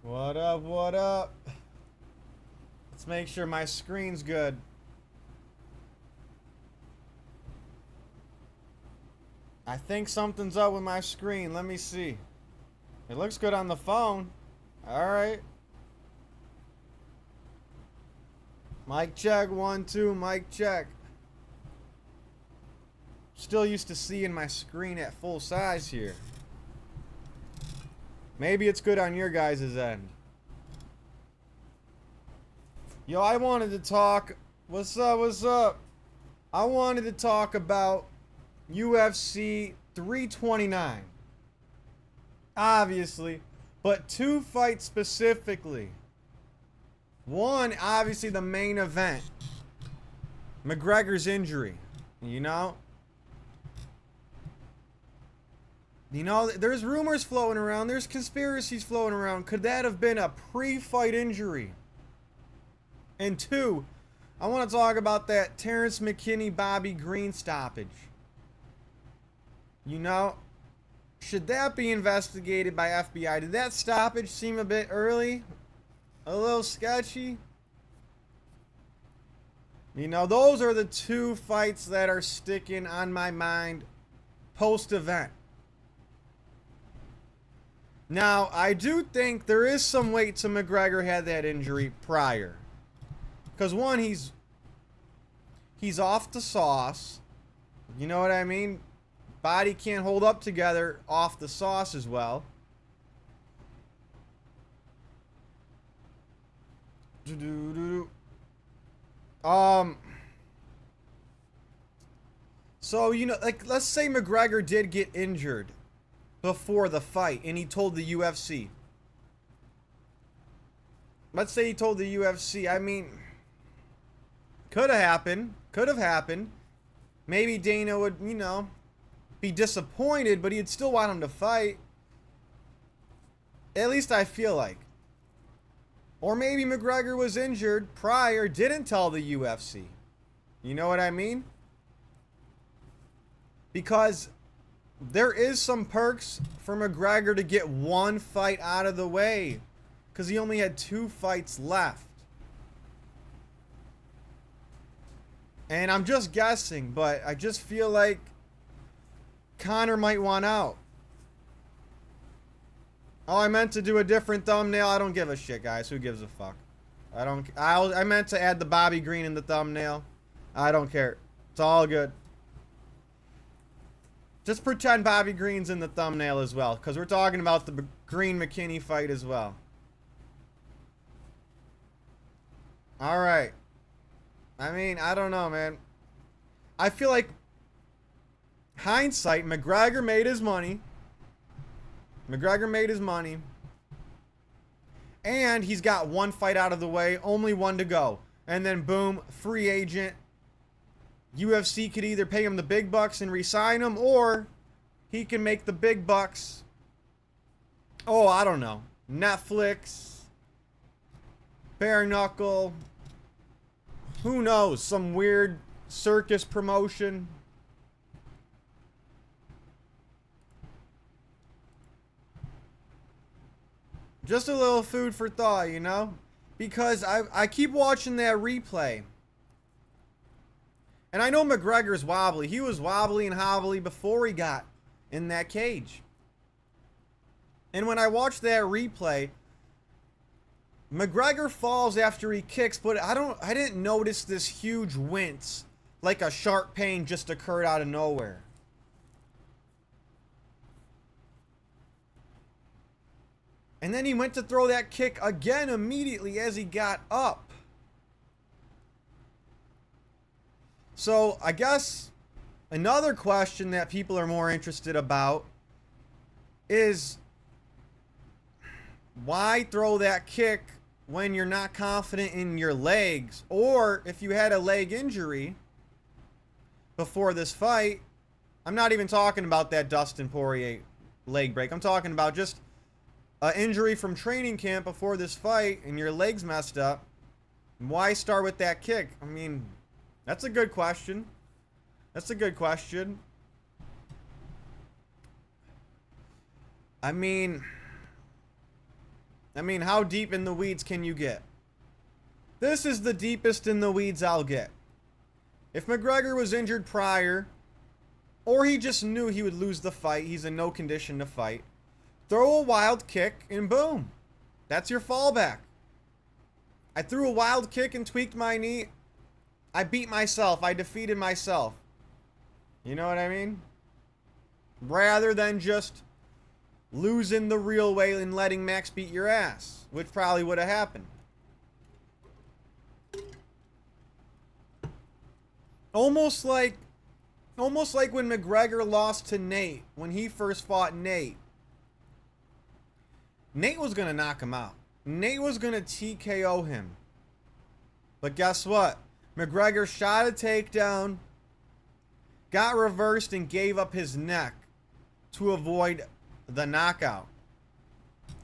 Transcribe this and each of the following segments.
What up, what up? Let's make sure my screen's good. I think something's up with my screen. Let me see. It looks good on the phone. Alright. Mic check, 1, 2, mic check. Still used to seeing my screen at full size here. Maybe it's good on your guys' end. Yo, I wanted to talk. What's up, what's up? I wanted to talk about UFC 329. Obviously. But two fights specifically. One, obviously the main event. McGregor's injury. You know? There's rumors floating around. There's conspiracies floating around. Could that have been a pre-fight injury? And two, I want to talk about that Terrance McKinney, Bobby Green stoppage. You know, should that be investigated by FBI? Did that stoppage seem a bit early? A little sketchy? You know, those are the two fights that are sticking on my mind post-event. Now, I do think there is some weight to McGregor had that injury prior. Because one, he's off the sauce. You know what I mean? Body can't hold up together off the sauce as well. So, you know, like, let's say McGregor did get injured before the fight and he told the UFC. Let's say he told the UFC. I mean, could have happened. Could have happened. Maybe Dana would, you know, be disappointed, but he'd still want him to fight. At least I feel like. Or maybe McGregor was injured prior, didn't tell the UFC. You know what I mean? Because there is some perks for McGregor to get one fight out of the way. Because he only had 2 fights left. And I'm just guessing, but I just feel like Conor might want out. Oh, I meant to do a different thumbnail. I don't give a shit, guys. Who gives a fuck? I meant to add the Bobby Green in the thumbnail. I don't care. It's all good. Just pretend Bobby Green's in the thumbnail as well, because we're talking about the Green-McKinney fight as well. Alright. I mean, I don't know, man. I feel like, hindsight, McGregor made his money. McGregor made his money. And he's got one fight out of the way, only one to go. And then boom, free agent. UFC could either pay him the big bucks and re-sign him, or he can make the big bucks. Oh, I don't know. Netflix. Bare knuckle. Who knows? Some weird circus promotion. Just a little food for thought, you know? Because I keep watching that replay. And I know McGregor's wobbly. He was wobbly and hobbly before he got in that cage. And when I watched that replay, McGregor falls after he kicks, but I didn't notice this huge wince like a sharp pain just occurred out of nowhere. And then he went to throw that kick again immediately as he got up. So, I guess another question that people are more interested about is why throw that kick when you're not confident in your legs? Or if you had a leg injury before this fight, I'm not even talking about that Dustin Poirier leg break. I'm talking about just an injury from training camp before this fight and your legs messed up. Why start with that kick? I mean, that's a good question. That's a good question. I mean, I mean, how deep in the weeds can you get? This is the deepest in the weeds I'll get. If McGregor was injured prior, or he just knew he would lose the fight, he's in no condition to fight, throw a wild kick and boom. That's your fallback. I threw a wild kick and tweaked my knee. I beat myself. I defeated myself. You know what I mean? Rather than just losing the real way and letting Max beat your ass, which probably would have happened. Almost like when McGregor lost to Nate, when he first fought Nate. Nate was going to knock him out. Nate was going to TKO him. But guess what? McGregor shot a takedown, got reversed, and gave up his neck to avoid the knockout.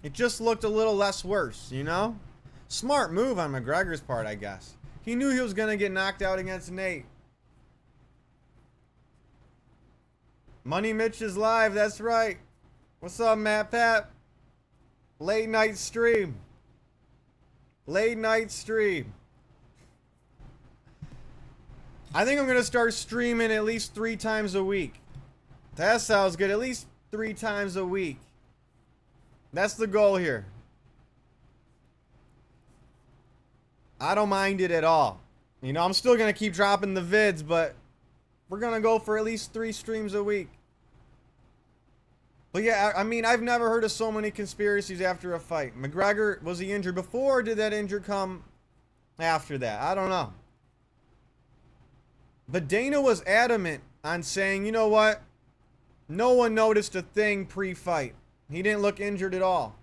It just looked a little less worse, you know? Smart move on McGregor's part, I guess. He knew he was going to get knocked out against Nate. Money Mitch is live, that's right. What's up, Matt Pat? Late night stream. Late night stream. I think I'm going to start streaming at least 3 times a week. That sounds good. At least 3 times a week. That's the goal here. I don't mind it at all. You know, I'm still going to keep dropping the vids, but we're going to go for at least 3 streams a week. But yeah, I mean, I've never heard of so many conspiracies after a fight. McGregor, was he injured before, or did that injury come after that? I don't know. But Dana was adamant on saying, you know what? No one noticed a thing pre-fight. He didn't look injured at all.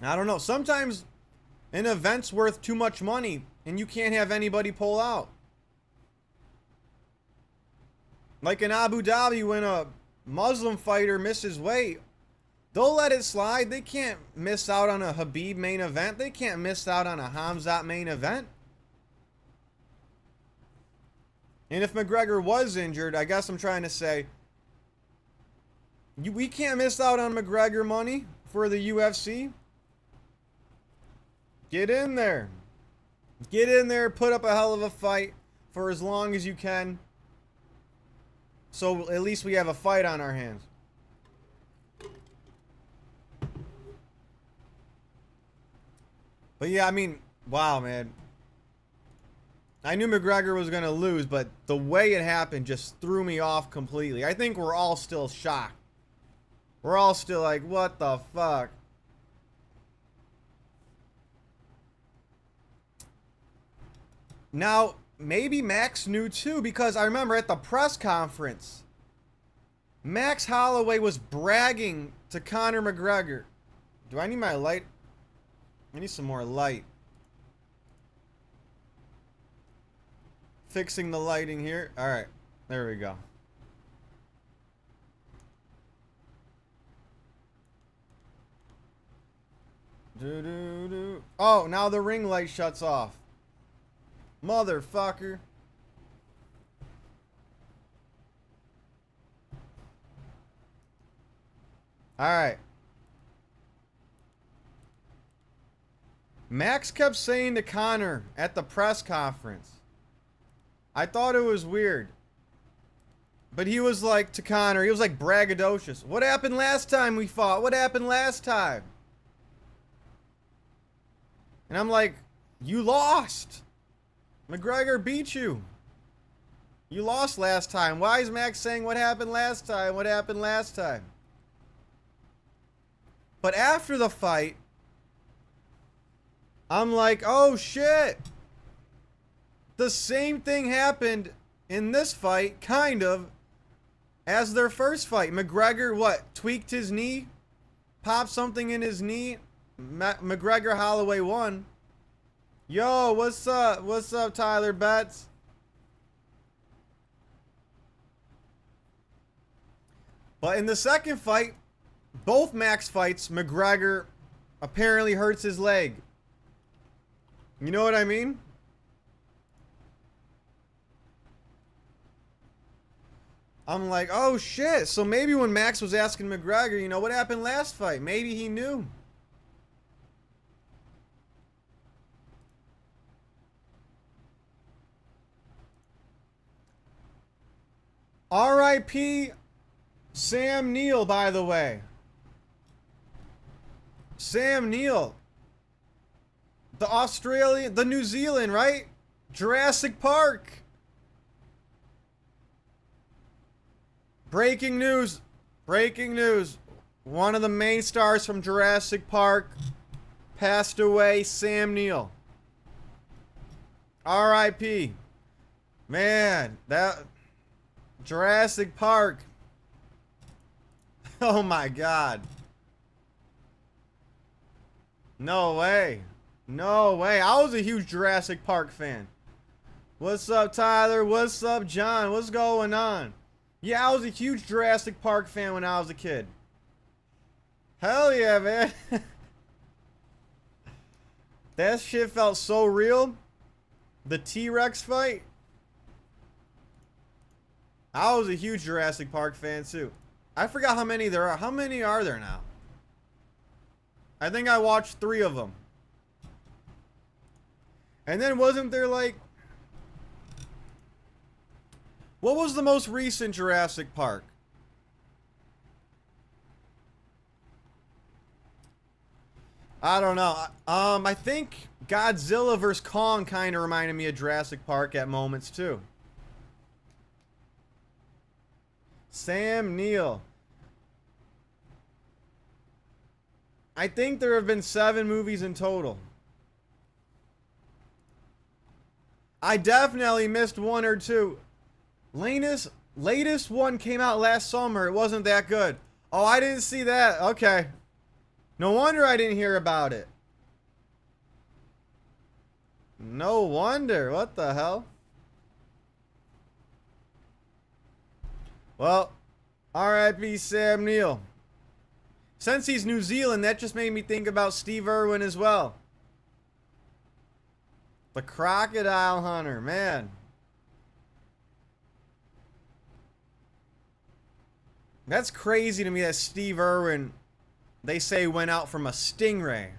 I don't know. Sometimes an event's worth too much money and you can't have anybody pull out. Like in Abu Dhabi, when a Muslim fighter misses weight, they'll let it slide. They can't miss out on a Khabib main event. They can't miss out on a Khamzat main event. And if McGregor was injured, I guess I'm trying to say, we can't miss out on McGregor money for the UFC. Get in there. Get in there, put up a hell of a fight for as long as you can. So at least we have a fight on our hands. But yeah, I mean, wow, man. I knew McGregor was going to lose, but the way it happened just threw me off completely. I think we're all still shocked. We're all still like, what the fuck? Now, maybe Max knew too, because I remember at the press conference, Max Holloway was bragging to Conor McGregor. Do I need my light? I need some more light. Fixing the lighting here. All right, there we go. Oh, now the ring light shuts off. Motherfucker. All right. Max kept saying to Conor at the press conference, I thought it was weird, but he was like to Conor, he was like braggadocious. What happened last time we fought? What happened last time? And I'm like, you lost. McGregor beat you. You lost last time. Why is Max saying what happened last time? What happened last time? But after the fight, I'm like, oh shit. The same thing happened in this fight, kind of, as their first fight. McGregor, what, tweaked his knee? Popped something in his knee? McGregor Holloway won. Yo, what's up? What's up, Tyler Betts? But in the second fight, both Max fights, McGregor apparently hurts his leg. You know what I mean? I'm like, oh shit. So maybe when Max was asking McGregor, you know, what happened last fight? Maybe he knew. R.I.P. Sam Neill, by the way. Sam Neill. The Australian, the New Zealand, right? Jurassic Park. Breaking news. Breaking news. One of the main stars from Jurassic Park passed away, Sam Neill. R.I.P. Man, that Jurassic Park. Oh my God. No way. No way. I was a huge Jurassic Park fan. What's up, Tyler? What's up, John? What's going on? Yeah, I was a huge Jurassic Park fan when I was a kid. Hell yeah, man. That shit felt so real. The T-Rex fight. I was a huge Jurassic Park fan too. I forgot how many there are. How many are there now? I think I watched 3 of them. And then wasn't there like... What was the most recent Jurassic Park? I don't know. I think Godzilla vs. Kong kind of reminded me of Jurassic Park at moments too. Sam Neill. I think there have been 7 movies in total. I definitely missed 1 or 2. Latest one came out last summer. It wasn't that good. Oh, I didn't see that. Okay. No wonder I didn't hear about it. No wonder. What the hell? Well, R.I.P. Sam Neill. Since he's New Zealand, that just made me think about Steve Irwin as well. The Crocodile Hunter, man. That's crazy to me that Steve Irwin, they say, went out from a stingray.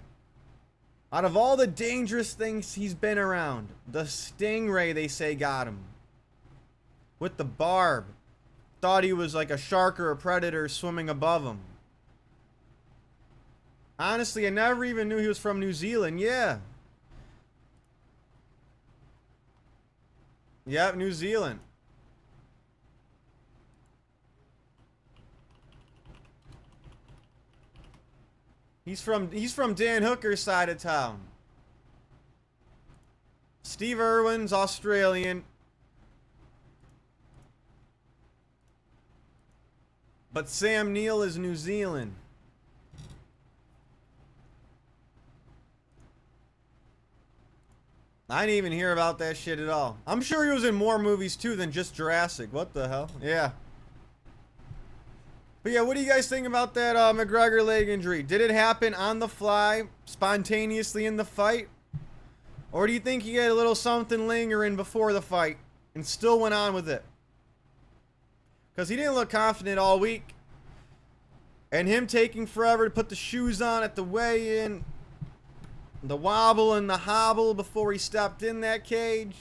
Out of all the dangerous things he's been around, the stingray, they say, got him. With the barb. Thought he was like a shark or a predator swimming above him. Honestly, I never even knew he was from New Zealand. Yeah. Yep, New Zealand. He's from Dan Hooker's side of town. Steve Irwin's Australian. But Sam Neill is New Zealand. I didn't even hear about that shit at all. I'm sure he was in more movies too than just Jurassic. What the hell? Yeah. But yeah, what do you guys think about that McGregor leg injury? Did it happen on the fly, spontaneously in the fight? Or do you think he had a little something lingering before the fight and still went on with it? Because he didn't look confident all week. And him taking forever to put the shoes on at the weigh-in. The wobble and the hobble before he stepped in that cage.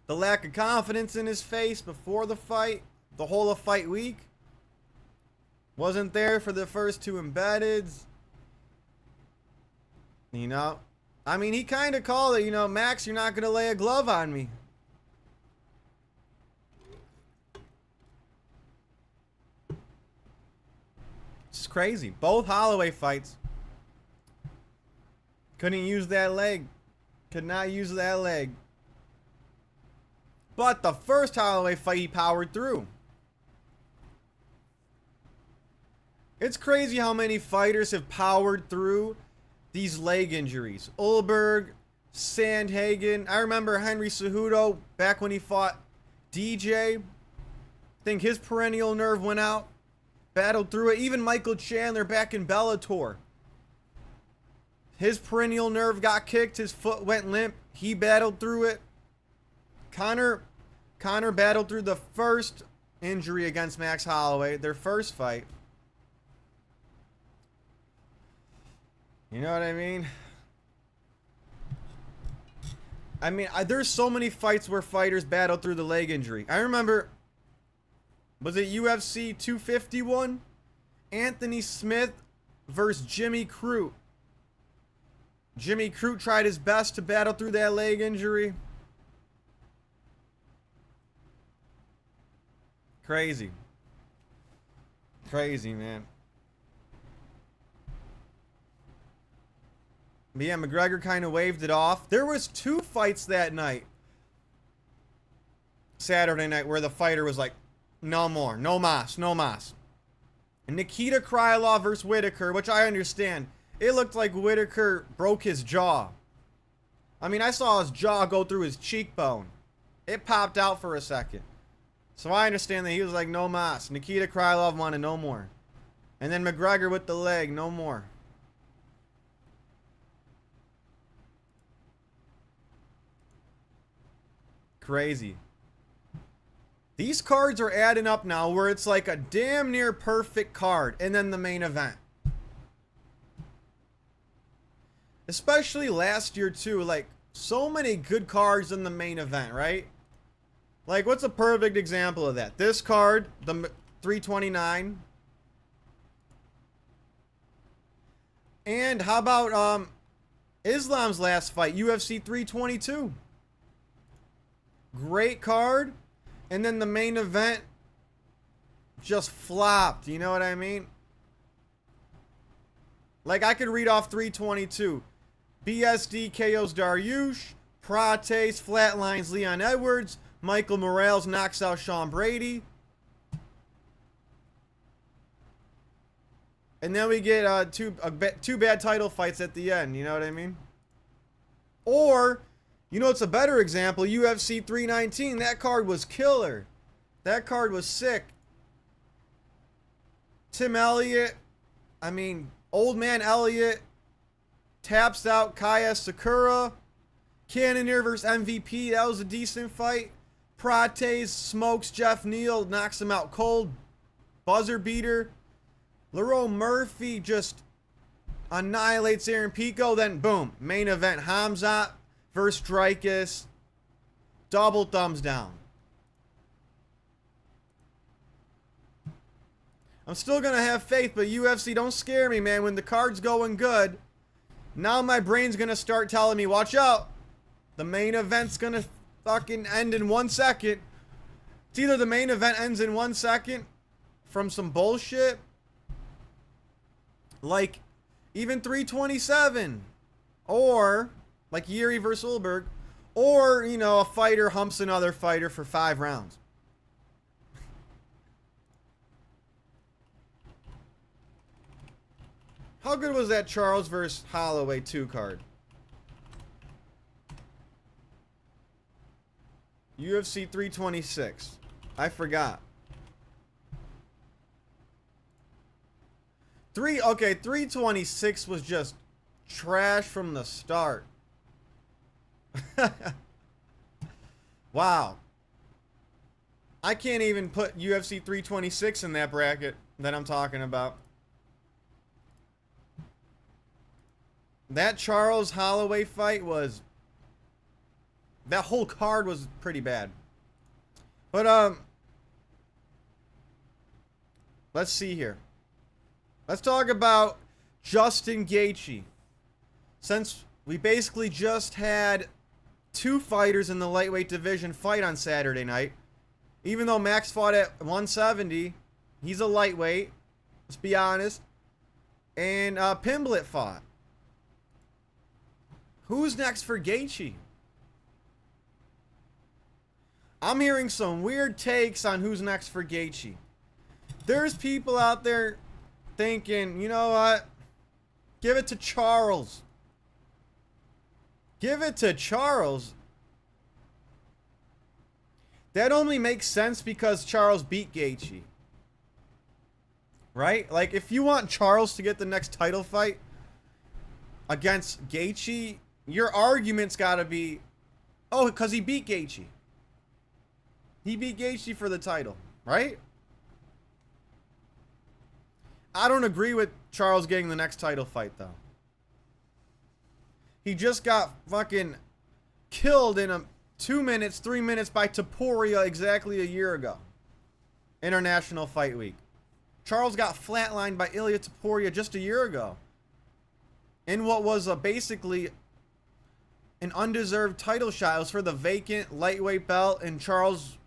The lack of confidence in his face before the fight. The whole of fight week. Wasn't there for the first 2 embeddeds. You know. I mean, he kind of called it, you know, Max, you're not going to lay a glove on me. It's crazy. Both Holloway fights. Couldn't use that leg. Could not use that leg. But the first Holloway fight, he powered through. It's crazy how many fighters have powered through these leg injuries. Ulberg, Sandhagen. I remember Henry Cejudo back when he fought DJ. I think his perennial nerve went out. Battled through it. Even Michael Chandler back in Bellator. His perennial nerve got kicked. His foot went limp. He battled through it. Conor Conor battled through the first injury against Max Holloway, their first fight. You know what I mean? There's so many fights where fighters battled through the leg injury. I remember, was it UFC 251? Anthony Smith versus Jimmy Crute. Jimmy Crute tried his best to battle through that leg injury. Crazy. Crazy, man. But yeah, McGregor kind of waved it off. There was 2 fights that night. Saturday night where the fighter was like, no more. No mas. No mas. And Nikita Krylov versus Whitaker, which I understand. It looked like Whitaker broke his jaw. I mean, I saw his jaw go through his cheekbone. It popped out for a second. So I understand that he was like, no mas. Nikita Krylov wanted no more. And then McGregor with the leg, no more. Crazy. These cards are adding up now where it's like a damn near perfect card and then the main event. Especially last year too, like so many good cards in the main event, right? Like what's a perfect example of that? This card, the 329. And how about Islam's last fight, UFC 322? Great card. And then the main event just flopped. You know what I mean? Like I could read off 322. BSD KOs Dariush. Prates flatlines Leon Edwards. Michael Morales knocks out Sean Brady. And then we get two bad title fights at the end. You know what I mean? Or... you know, it's a better example. UFC 319. That card was killer. That card was sick. Tim Elliott. Old man Elliott taps out Kaya Sakura. Cannonier versus MVP. That was a decent fight. Prates smokes Jeff Neal. Knocks him out cold. Buzzer beater. Lerone Murphy just annihilates Aaron Pico. Then, boom. Main event. Hamzat versus Strikers. Double thumbs down. I'm still going to have faith, but UFC, don't scare me, man. When the card's going good, now my brain's going to start telling me, watch out. The main event's going to fucking end in 1 second. It's either the main event ends in 1 second from some bullshit, like even 327, or... like Yuri versus Ulberg. Or, you know, a fighter humps another fighter for 5 rounds. How good was that Charles versus Holloway 2 card? UFC 326. I forgot. 326 was just trash from the start. Wow. I can't even put UFC 326 in that bracket that I'm talking about. That Charles Holloway fight was... that whole card was pretty bad. But, let's see here. Let's talk about Justin Gaethje. Since we basically just had 2 fighters in the lightweight division fight on Saturday night. Even though Max fought at 170, he's a lightweight. Let's be honest. And Pimblett fought. Who's next for Gaethje? I'm hearing some weird takes on who's next for Gaethje. There's people out there thinking, you know what? Give it to Charles. Give it to Charles. That only makes sense because Charles beat Gaethje. Right? Like, if you want Charles to get the next title fight against Gaethje, your argument's got to be, oh, because he beat Gaethje. He beat Gaethje for the title, right? I don't agree with Charles getting the next title fight, though. He just got fucking killed in 2 minutes, 3 minutes by Topuria exactly a year ago. International Fight Week. Charles got flatlined by Ilia Topuria just a year ago. In what was basically an undeserved title shot. It was for the vacant lightweight belt, and Charles,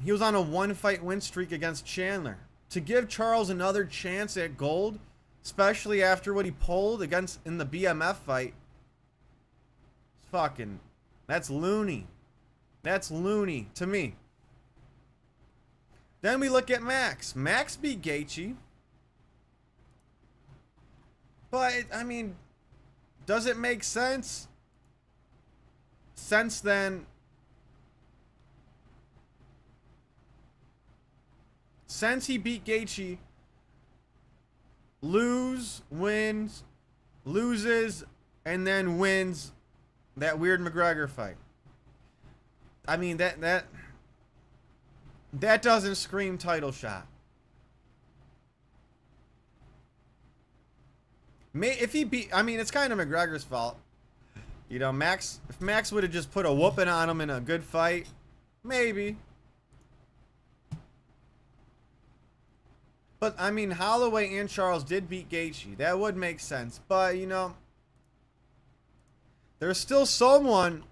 he was on a 1-fight win streak against Chandler. To give Charles another chance at gold, especially after what he pulled against in the BMF fight, it's fucking, that's loony. That's loony to me. Then we look at Max. Max beat Gaethje. But, I mean, does it make sense? Since then, since he beat Gaethje, wins, loses, and then wins that weird McGregor fight. I mean, that doesn't scream title shot. If he beat, I mean, it's kind of McGregor's fault. You know, if Max would have just put a whooping on him in a good fight, maybe. But, I mean, Holloway and Charles did beat Gaethje. That would make sense. But, you know, there's still someone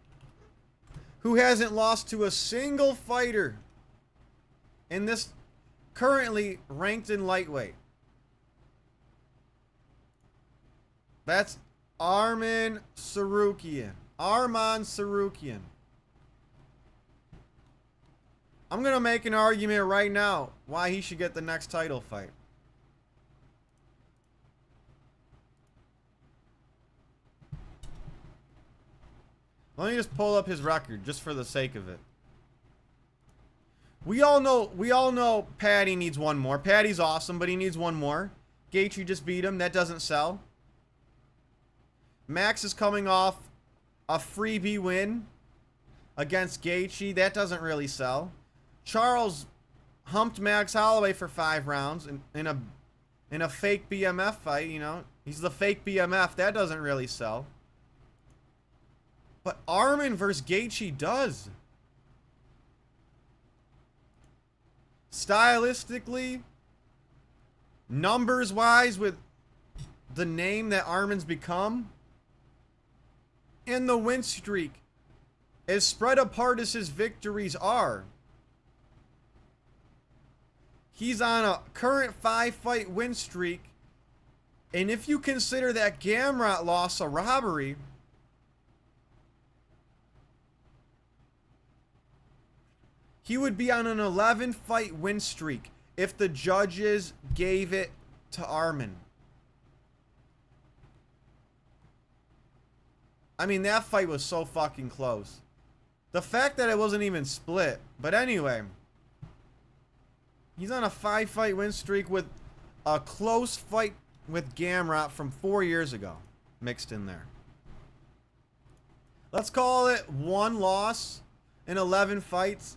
who hasn't lost to a single fighter in this currently ranked in lightweight. That's Arman Tsarukyan. Arman Tsarukyan. I'm going to make an argument right now why he should get the next title fight. Let me just pull up his record just for the sake of it. We all know Paddy needs one more. Paddy's awesome, but he needs one more. Gaethje just beat him. That doesn't sell. Max is coming off a freebie win against Gaethje. That doesn't really sell. Charles humped Max Holloway for 5 rounds in a fake BMF fight, you know. He's the fake BMF. That doesn't really sell. But Arman versus Gaethje does. Stylistically, numbers-wise, with the name that Arman's become, and the win streak, as spread apart as his victories are, he's on a current 5-fight win streak, and if you consider that Gamrot loss a robbery, he would be on an 11-fight win streak if the judges gave it to Arman. I mean, that fight was so fucking close. The fact that it wasn't even split. But anyway, he's on a 5-fight win streak with a close fight with Gamrot from 4 years ago mixed in there. Let's call it 1 loss in 11 fights.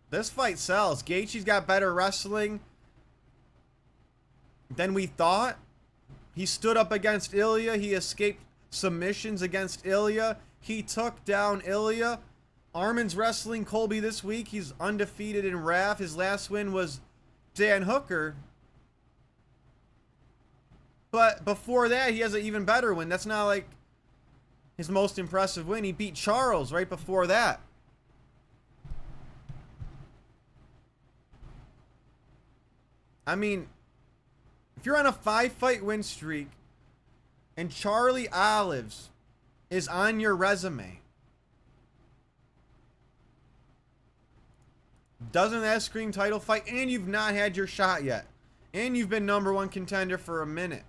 This fight sells. Gaethje's got better wrestling than we thought. He stood up against Ilia. He escaped submissions against Ilia. He took down Ilia. Arman's wrestling Colby this week. He's undefeated in RAF. His last win was Dan Hooker. But before that, he has an even better win. That's not like his most impressive win. He beat Charles right before that. I mean, if you're on a 5-fight win streak and Charlie Olives is on your resume, doesn't that scream title fight? And you've not had your shot yet. And you've been #1 contender for a minute.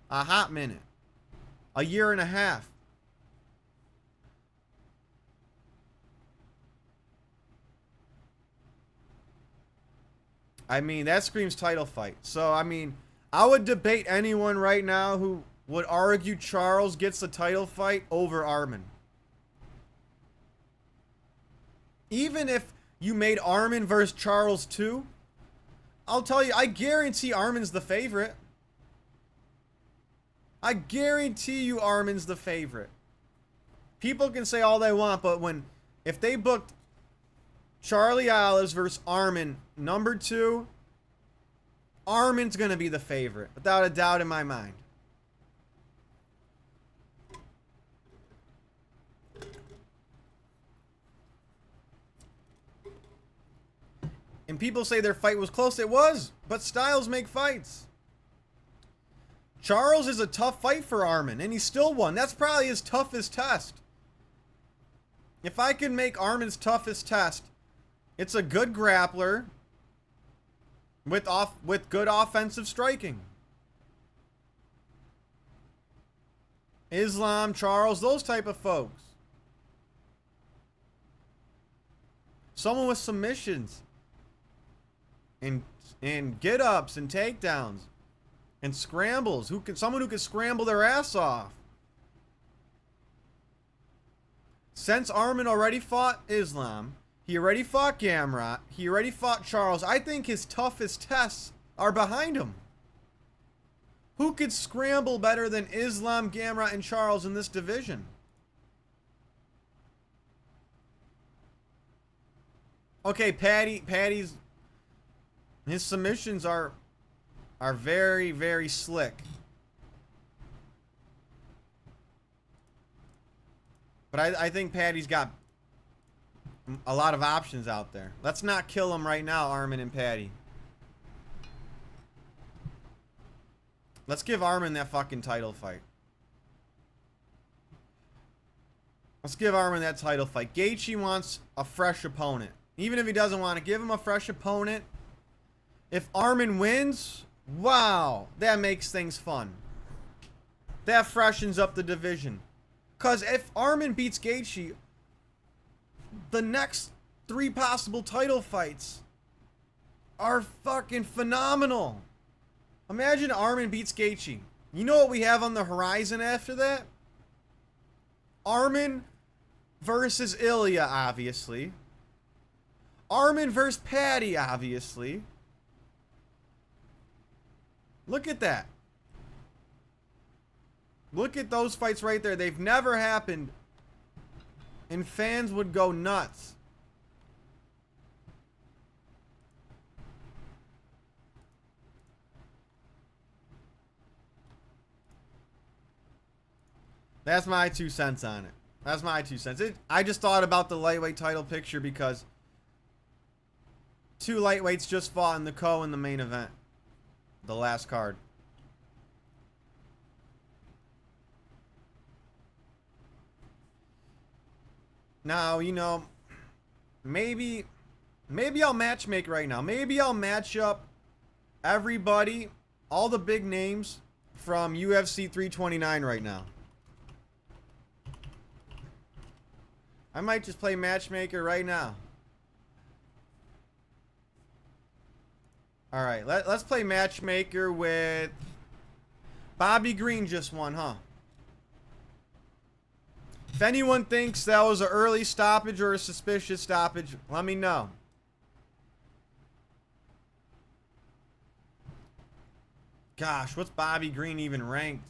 A hot minute. A year and a half. I mean, that screams title fight. So, I mean, I would debate anyone right now who would argue Charles gets the title fight over Arman. Even if You made Armin versus Charles too? I'll tell you, I guarantee Armin's the favorite. I guarantee you Armin's the favorite. People can say all they want, but if they booked Charlie Olives versus Armin number 2, Armin's going to be the favorite, without a doubt in my mind. And people say their fight was close. It was, but styles make fights. Charles is a tough fight for Armin, and he still won. That's probably his toughest test. If I could make Armin's toughest test, it's a good grappler with good offensive striking. Islam, Charles, those type of folks. Someone with submissions and get-ups and takedowns and scrambles. Someone who can scramble their ass off. Since Armin already fought Islam, he already fought Gamrot, he already fought Charles, I think his toughest tests are behind him. Who could scramble better than Islam, Gamrot, and Charles in this division? Okay, Patty's his submissions are very, very slick. But I think Patty's got a lot of options out there. Let's not kill him right now, Armin and Patty. Let's give Armin that fucking title fight. Let's give Armin that title fight. Gaethje wants a fresh opponent. Even if he doesn't want to, give him a fresh opponent. If Armin wins, wow, that makes things fun. That freshens up the division. Because if Armin beats Gaethje, the next 3 possible title fights are fucking phenomenal. Imagine Armin beats Gaethje. You know what we have on the horizon after that? Armin versus Ilya, obviously. Armin versus Patty, obviously. Look at that. Look at those fights right there. They've never happened. And fans would go nuts. That's my 2 cents on it. That's my 2 cents. I just thought about the lightweight title picture because 2 lightweights just fought in the in the main event. The last card. Now, you know, maybe I'll matchmake right now. Maybe I'll match up everybody, all the big names from UFC 329 right now. I might just play matchmaker right now. All right, let's play matchmaker with Bobby Green. Just won, huh? If anyone thinks that was an early stoppage or a suspicious stoppage, let me know. Gosh, what's Bobby Green even ranked?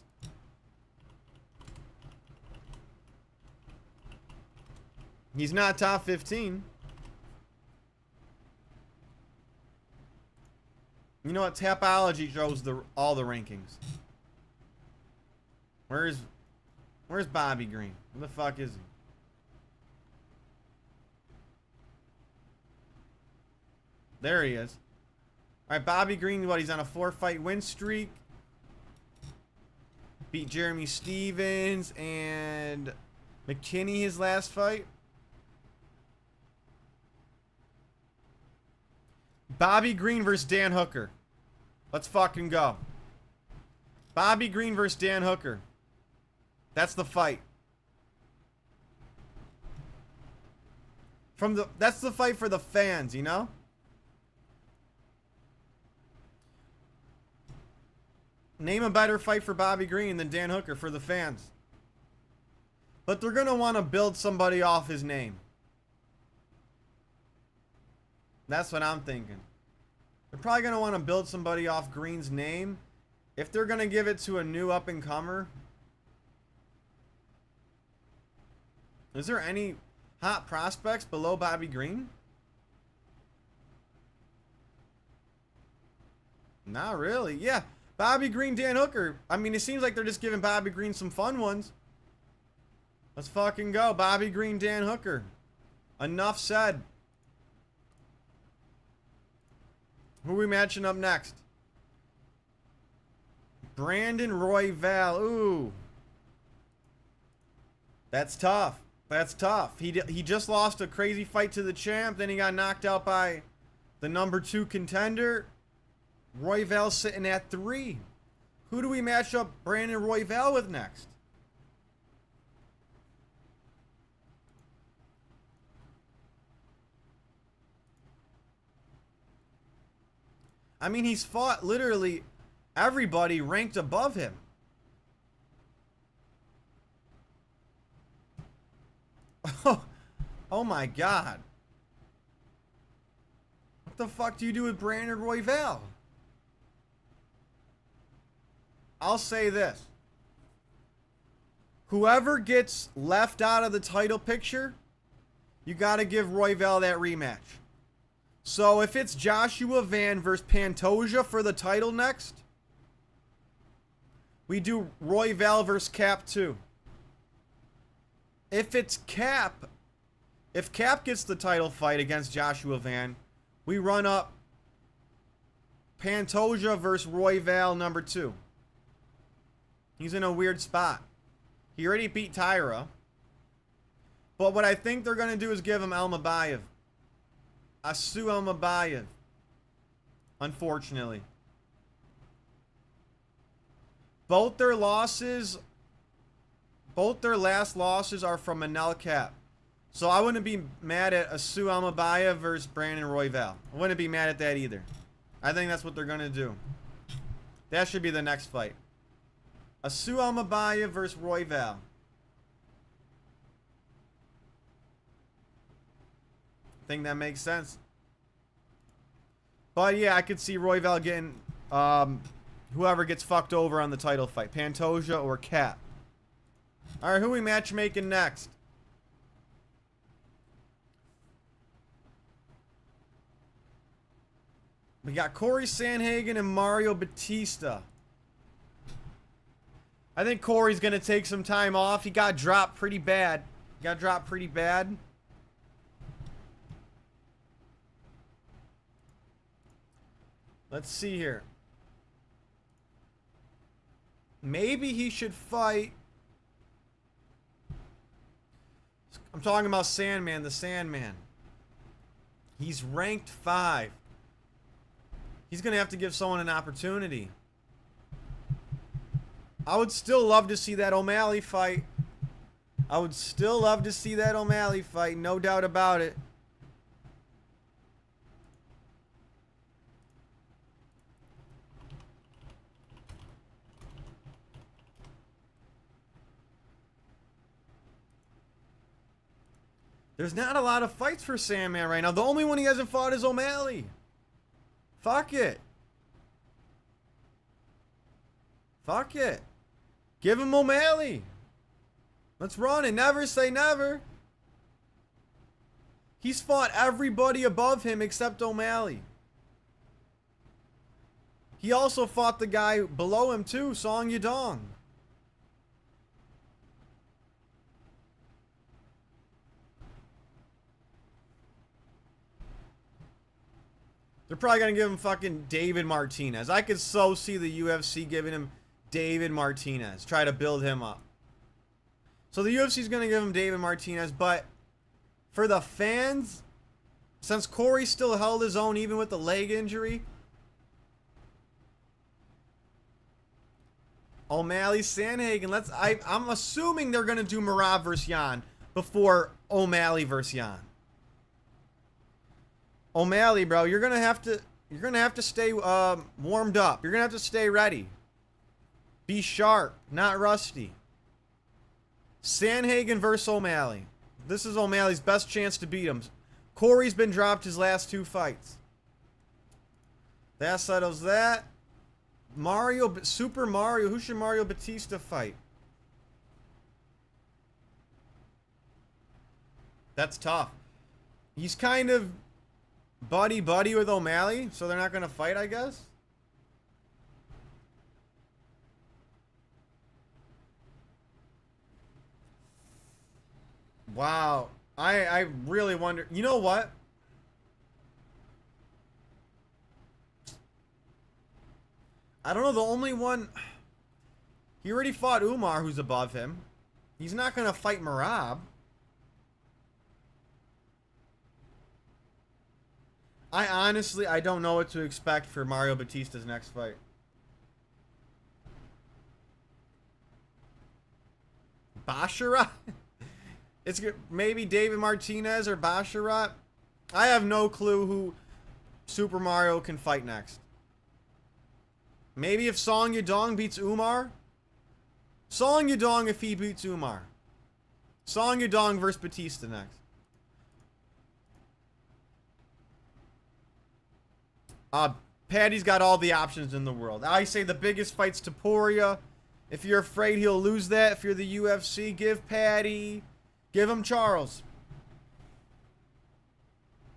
He's not top 15. You know what? Tapology shows all the rankings. Where's Bobby Green? Where the fuck is he? There he is. Alright, Bobby Green, what? He's on a 4-fight win streak. Beat Jeremy Stevens and McKinney his last fight. Bobby Green versus Dan Hooker. Let's fucking go. Bobby Green versus Dan Hooker. That's the fight. That's the fight for the fans, you know? Name a better fight for Bobby Green than Dan Hooker for the fans. But they're going to want to build somebody off his name. That's what I'm thinking. They're probably going to want to build somebody off Green's name. If they're going to give it to a new up-and-comer. Is there any hot prospects below Bobby Green? Not really. Yeah. Bobby Green, Dan Hooker. I mean, it seems like they're just giving Bobby Green some fun ones. Let's fucking go. Bobby Green, Dan Hooker. Enough said. Who are we matching up next? Brandon Royval. Ooh. That's tough. That's tough. He just lost a crazy fight to the champ. Then he got knocked out by the #2 contender. Royval's sitting at 3. Who do we match up Brandon Royval with next? I mean, he's fought literally everybody ranked above him. Oh my God. What the fuck do you do with Brandon Royval? I'll say this. Whoever gets left out of the title picture, you got to give Royval that rematch. So if it's Joshua Van versus Pantoja for the title next, we do Royval versus Cap 2. If it's Cap, if Cap gets the title fight against Joshua Van, we run up Pantoja versus Royval #2. He's in a weird spot. He already beat Tyra. But what I think they're going to do is give him Almabayev. Asu Almabayev. Unfortunately. Both their losses, both their last losses are from Manel Cap. So I wouldn't be mad at Asu Almabayev versus Brandon Royval. I wouldn't be mad at that either. I think that's what they're going to do. That should be the next fight. Asu Almabayev versus Royval. I think that makes sense. But yeah, I could see Royval getting whoever gets fucked over on the title fight. Pantoja or Cap. Alright, who we matchmaking next? We got Corey Sandhagen and Mario Batista. I think Corey's going to take some time off. He got dropped pretty bad. Let's see here. Maybe he should fight. I'm talking about Sandman, the Sandman. He's ranked 5. He's going to have to give someone an opportunity. I would still love to see that O'Malley fight. No doubt about it. There's not a lot of fights for Sandman right now. The only one he hasn't fought is O'Malley. Fuck it. Give him O'Malley. Let's run it. Never say never. He's fought everybody above him except O'Malley. He also fought the guy below him too, Song Yadong. They're probably going to give him fucking David Martinez. I could so see the UFC giving him David Martinez. Try to build him up. So the UFC's going to give him David Martinez. But for the fans, since Corey still held his own even with the leg injury, O'Malley, Sandhagen. I'm assuming they're going to do Merab versus Yan before O'Malley versus Yan. O'Malley, bro, you're gonna have to stay warmed up. You're gonna have to stay ready. Be sharp, not rusty. Sandhagen versus O'Malley. This is O'Malley's best chance to beat him. Corey's been dropped his last 2 fights. That settles that. Super Mario. Who should Mario Batista fight? That's tough. He's kind of buddy-buddy with O'Malley, so they're not going to fight, I guess. Wow. I really wonder. You know what? I don't know. The only one... He already fought Umar, who's above him. He's not going to fight Merab. I don't know what to expect for Mario Batista's next fight. Basharat? It's maybe David Martinez or Basharat. I have no clue who Super Mario can fight next. Maybe if Song Yadong beats Umar? Song Yadong if he beats Umar. Song Yadong versus Batista next. Paddy's got all the options in the world. I say the biggest fight's Topuria. If you're afraid he'll lose that, if you're the UFC, give Paddy. Give him Charles.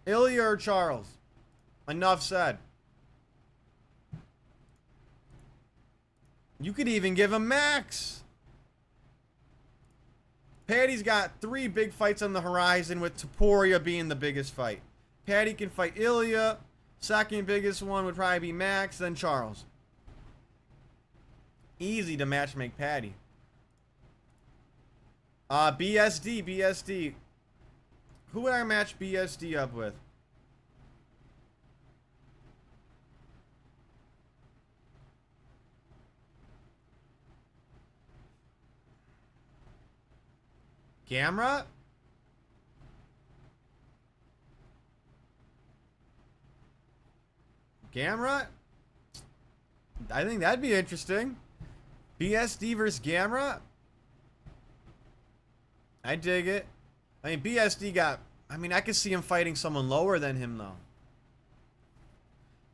Ilya or Charles? Enough said. You could even give him Max. Paddy's got 3 big fights on the horizon, with Topuria being the biggest fight. Paddy can fight Ilya. Second biggest one would probably be Max, then Charles. Easy to match make Paddy. BSD. Who would I match BSD up with? Gamrot? Gamrot? I think that'd be interesting. BSD versus Gamrot? I dig it. I mean, BSD got... I mean, I could see him fighting someone lower than him, though.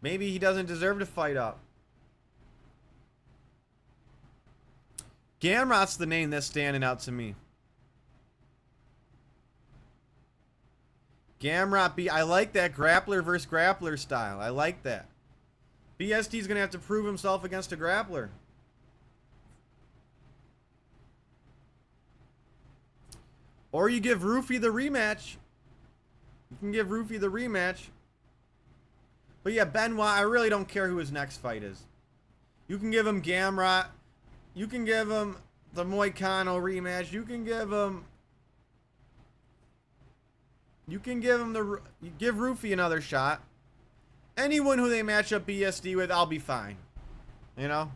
Maybe he doesn't deserve to fight up. Gamrot's the name that's standing out to me. Gamrot I like that grappler versus grappler style. I like that. BSD's going to have to prove himself against a grappler. Or you give Rufy the rematch. You can give Rufy the rematch. But yeah, Benoit, I really don't care who his next fight is. You can give him Gamrot. You can give him the Moicano rematch. You can give him... You can give him the... You give Rufy another shot. Anyone who they match up BSD with, I'll be fine. You know?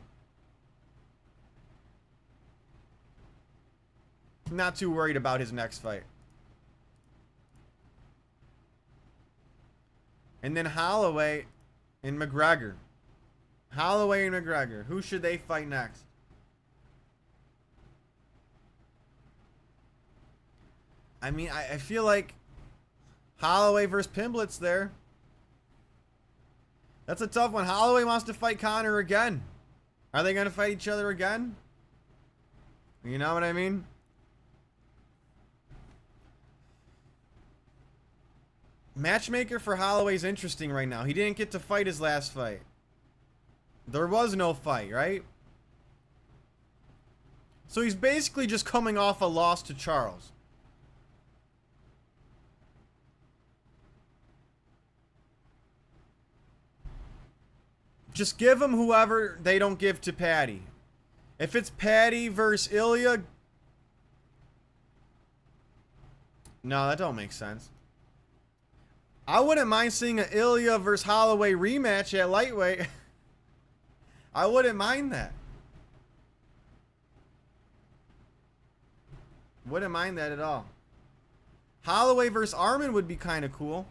I'm not too worried about his next fight. And then Holloway and McGregor. Holloway and McGregor. Who should they fight next? I mean, I feel like Holloway versus Pimblets there. That's a tough one. Holloway wants to fight Conor again. Are they going to fight each other again? You know what I mean? Matchmaker for Holloway's interesting right now. He didn't get to fight his last fight. There was no fight, right? So he's basically just coming off a loss to Charles. Just give him whoever they don't give to Paddy. If it's Paddy versus Ilya... No, that don't make sense. I wouldn't mind seeing an Ilya versus Holloway rematch at lightweight. I wouldn't mind that. Wouldn't mind that at all. Holloway versus Arman would be kind of cool.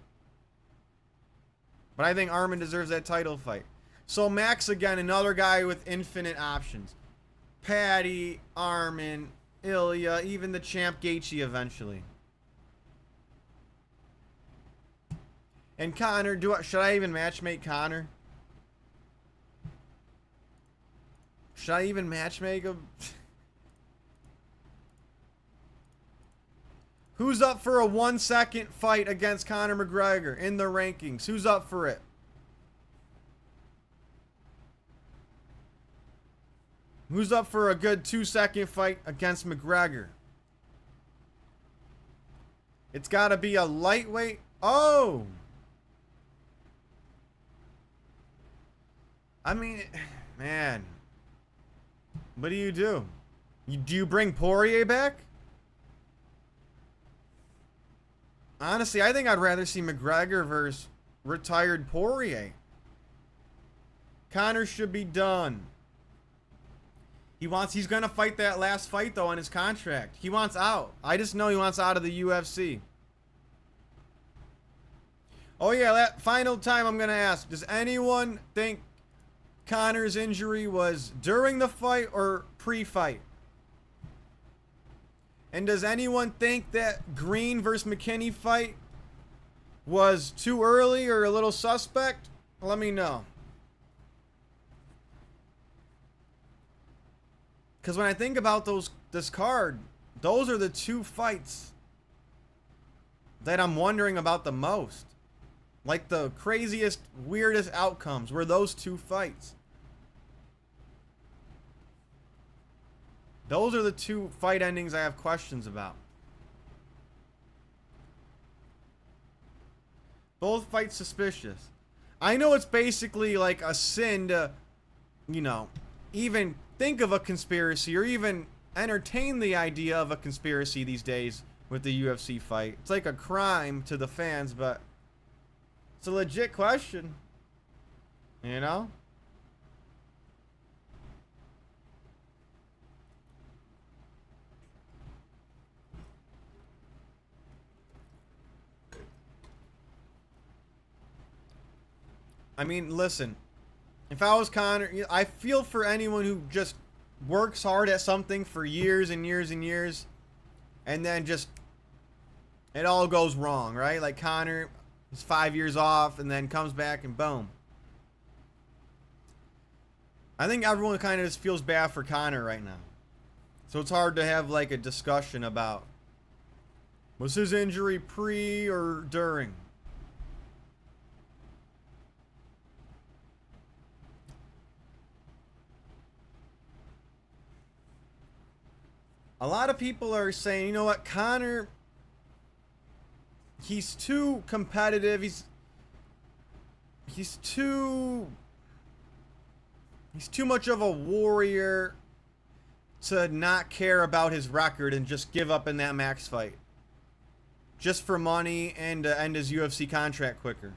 But I think Arman deserves that title fight. So Max, again, another guy with infinite options. Paddy, Arman, Ilya, even the champ Gaethje eventually. And Conor, should I even matchmake Conor? Should I even matchmake him? Who's up for a 1-second fight against Conor McGregor in the rankings? Who's up for it? Who's up for a good 2-second fight against McGregor? It's got to be a lightweight. Oh! I mean, man. What do? Do you bring Poirier back? Honestly, I think I'd rather see McGregor versus retired Poirier. Conor should be done. He's gonna fight that last fight though on his contract. He wants out. I just know he wants out of the UFC. Oh yeah, that final time I'm gonna ask, does anyone think Conor's injury was during the fight or pre-fight? And does anyone think that Green versus McKinney fight was too early or a little suspect? Let me know. Because when I think about this card, those are the two fights that I'm wondering about the most. Like the craziest, weirdest outcomes were those two fights. Those are the two fight endings I have questions about. Both fights suspicious. I know it's basically like a sin to, you know, even think of a conspiracy or even entertain the idea of a conspiracy these days with the UFC fight. It's like a crime to the fans, but it's a legit question. You know? I mean, listen. If I was Conor, I feel for anyone who just works hard at something for years and years and years, and then just it all goes wrong, right? Like Conor is 5 years off and then comes back and boom. I think everyone kind of just feels bad for Conor right now. So it's hard to have like a discussion about was his injury pre or during? A lot of people are saying, you know what, Conor, he's too competitive. He's too much of a warrior to not care about his record and just give up in that Max fight. Just for money and to end his UFC contract quicker.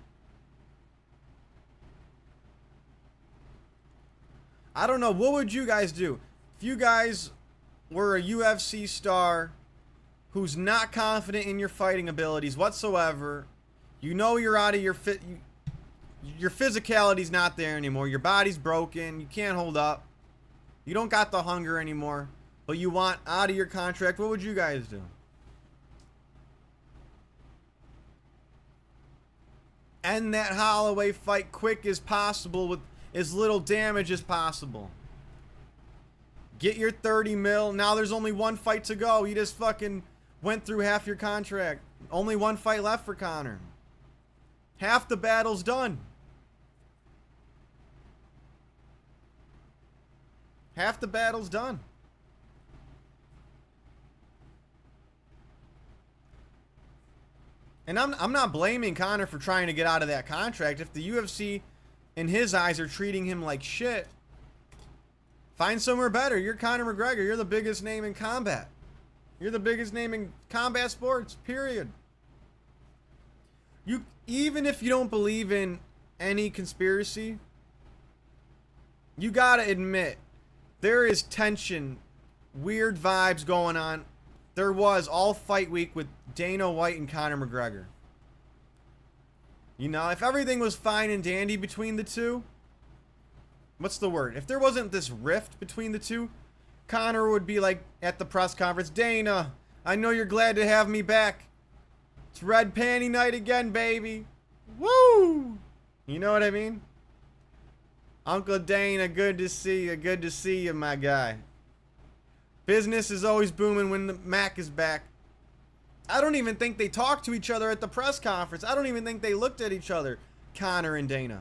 I don't know. What would you guys do? If you guys were a UFC star who's not confident in your fighting abilities whatsoever, you know you're out of your physicality's not there anymore. Your body's broken. You can't hold up. You don't got the hunger anymore, but you want out of your contract. What would you guys do? End that Holloway fight quick as possible with as little damage as possible. Get your 30 mil. Now there's only one fight to go. You just fucking went through half your contract. Only one fight left for Conor. Half the battle's done. Half the battle's done. And I'm not blaming Conor for trying to get out of that contract. If the UFC, in his eyes, are treating him like shit, find somewhere better. You're Conor McGregor. You're the biggest name in combat. You're the biggest name in combat sports, period. Even if you don't believe in any conspiracy, you gotta admit, there is tension, weird vibes going on. There was all fight week with Dana White and Conor McGregor. You know, if everything was fine and dandy between the two, what's the word? If there wasn't this rift between the two, Conor would be like at the press conference, Dana, I know you're glad to have me back. It's red panty night again, baby. Woo! You know what I mean? Uncle Dana, good to see you. Good to see you, my guy. Business is always booming when the Mac is back. I don't even think they talked to each other at the press conference. I don't even think they looked at each other, Conor and Dana.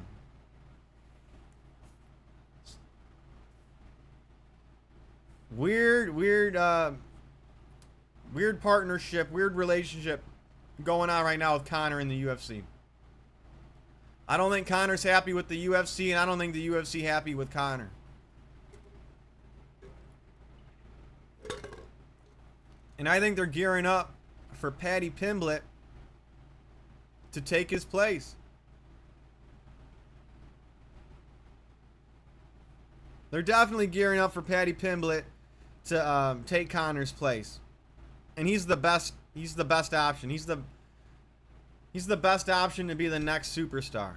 Weird partnership, weird relationship going on right now with Conor in the UFC. I don't think Conor's happy with the UFC, and I don't think the UFC happy with Conor. And I think they're gearing up for Paddy Pimblett to take his place. They're definitely gearing up for Paddy Pimblett to take Conor's place. And he's the best option. He's the best option to be the next superstar.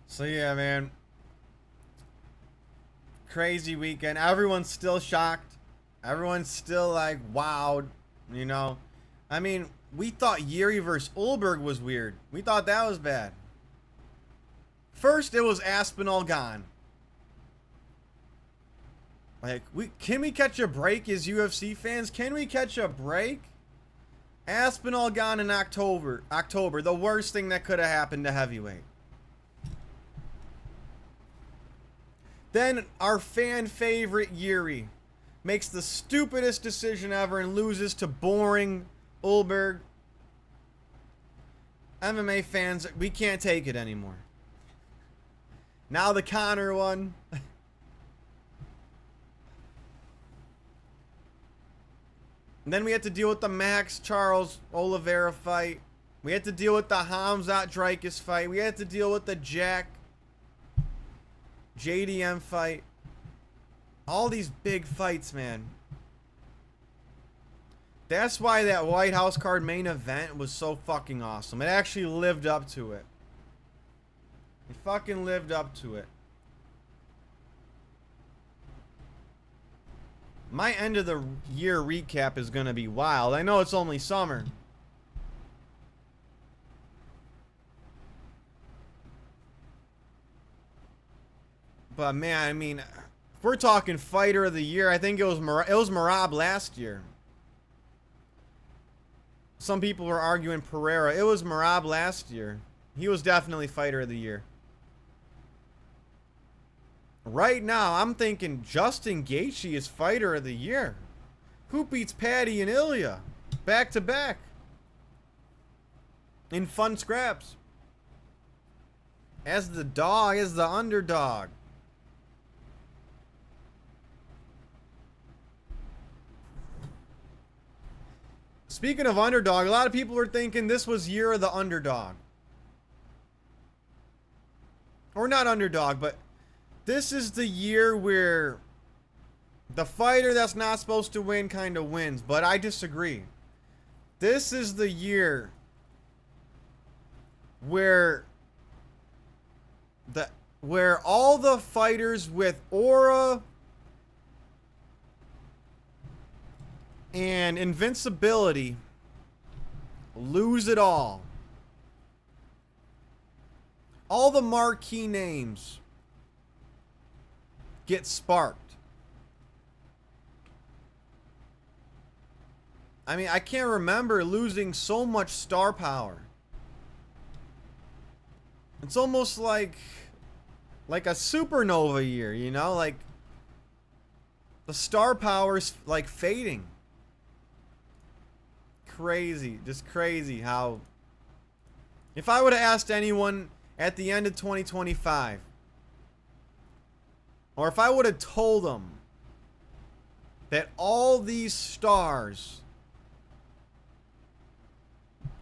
So yeah, man. Crazy weekend. Everyone's still shocked. Everyone's still like wowed, you know. I mean, we thought Yuri versus Ulberg was weird. We thought that was bad. First, it was Aspinall gone. Like, can we catch a break as UFC fans? Can we catch a break? Aspinall gone in October. The worst thing that could have happened to heavyweight. Then our fan favorite Yuri makes the stupidest decision ever and loses to boring Ulberg. MMA fans, we can't take it anymore. Now the Conor one. And then we had to deal with the Max Charles Oliveira fight. We had to deal with the Hamzat Dreykus fight. We had to deal with the Jack JDM fight. All these big fights, man. That's why that White House card main event was so fucking awesome. It actually lived up to it. It fucking lived up to it. My end of the year recap is gonna be wild. I know it's only summer. But man, I mean, if we're talking fighter of the year, I think it was Merab last year. Some people were arguing Pereira. It was Merab last year. He was definitely fighter of the year. Right now, I'm thinking Justin Gaethje is fighter of the year. Who beats Paddy and Ilya back to back in fun scraps? As the dog, as the underdog. Speaking of underdog, a lot of people were thinking this was year of the underdog. Or not underdog, but this is the year where the fighter that's not supposed to win kind of wins. But I disagree. This is the year where all the fighters with aura and invincibility lose it all. All the marquee names get sparked. I mean, I can't remember losing so much star power. It's almost like a supernova year, you know? Like, the star power's like fading. Crazy. Just crazy how... If I would have asked anyone at the end of 2025, or if I would have told them that all these stars,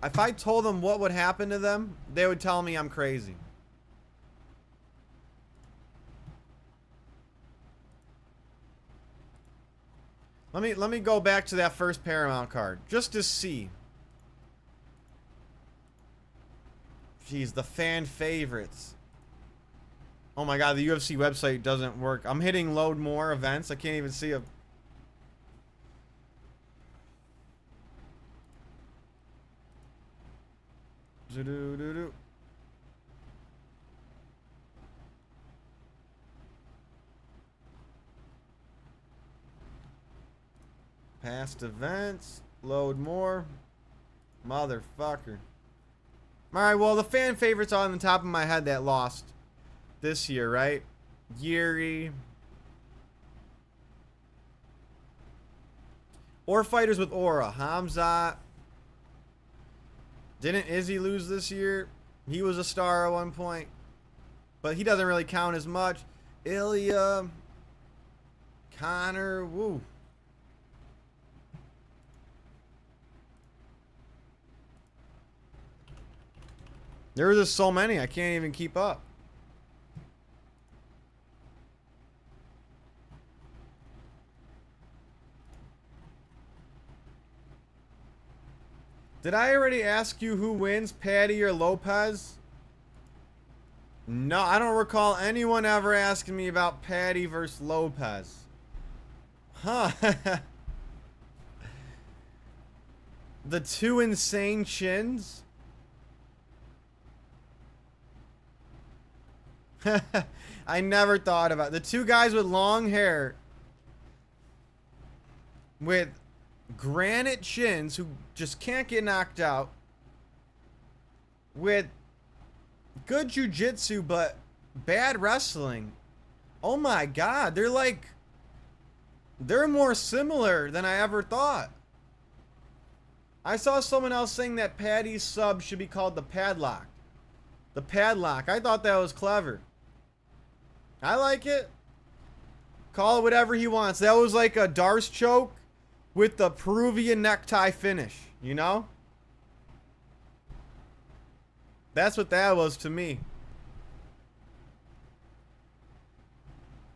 if I told them what would happen to them, they would tell me I'm crazy. Let me go back to that first Paramount card just to see. Jeez, the fan favorites. Oh my god, the UFC website doesn't work. I'm hitting load more events. I can't even see a... Do-do-do-do. Past events. Load more. Motherfucker. Alright, well, the fan favorites on the top of my head that lost this year, right? Yuri. Or fighters with aura. Hamzat. Didn't Izzy lose this year? He was a star at one point. But he doesn't really count as much. Ilya. Conor. Woo. There were just so many, I can't even keep up. Did I already ask you who wins, Patty or Lopez? No, I don't recall anyone ever asking me about Patty versus Lopez. Huh. The two insane chins? I never thought about it. The two guys with long hair with granite chins who just can't get knocked out with good jiu-jitsu but bad wrestling. Oh my god, they're more similar than I ever thought. I saw someone else saying that Patty's sub should be called the Padlock. The Padlock. I thought that was clever. I like it. Call it whatever he wants. That was like a Darce choke with the Peruvian necktie finish, you know? That's what that was to me.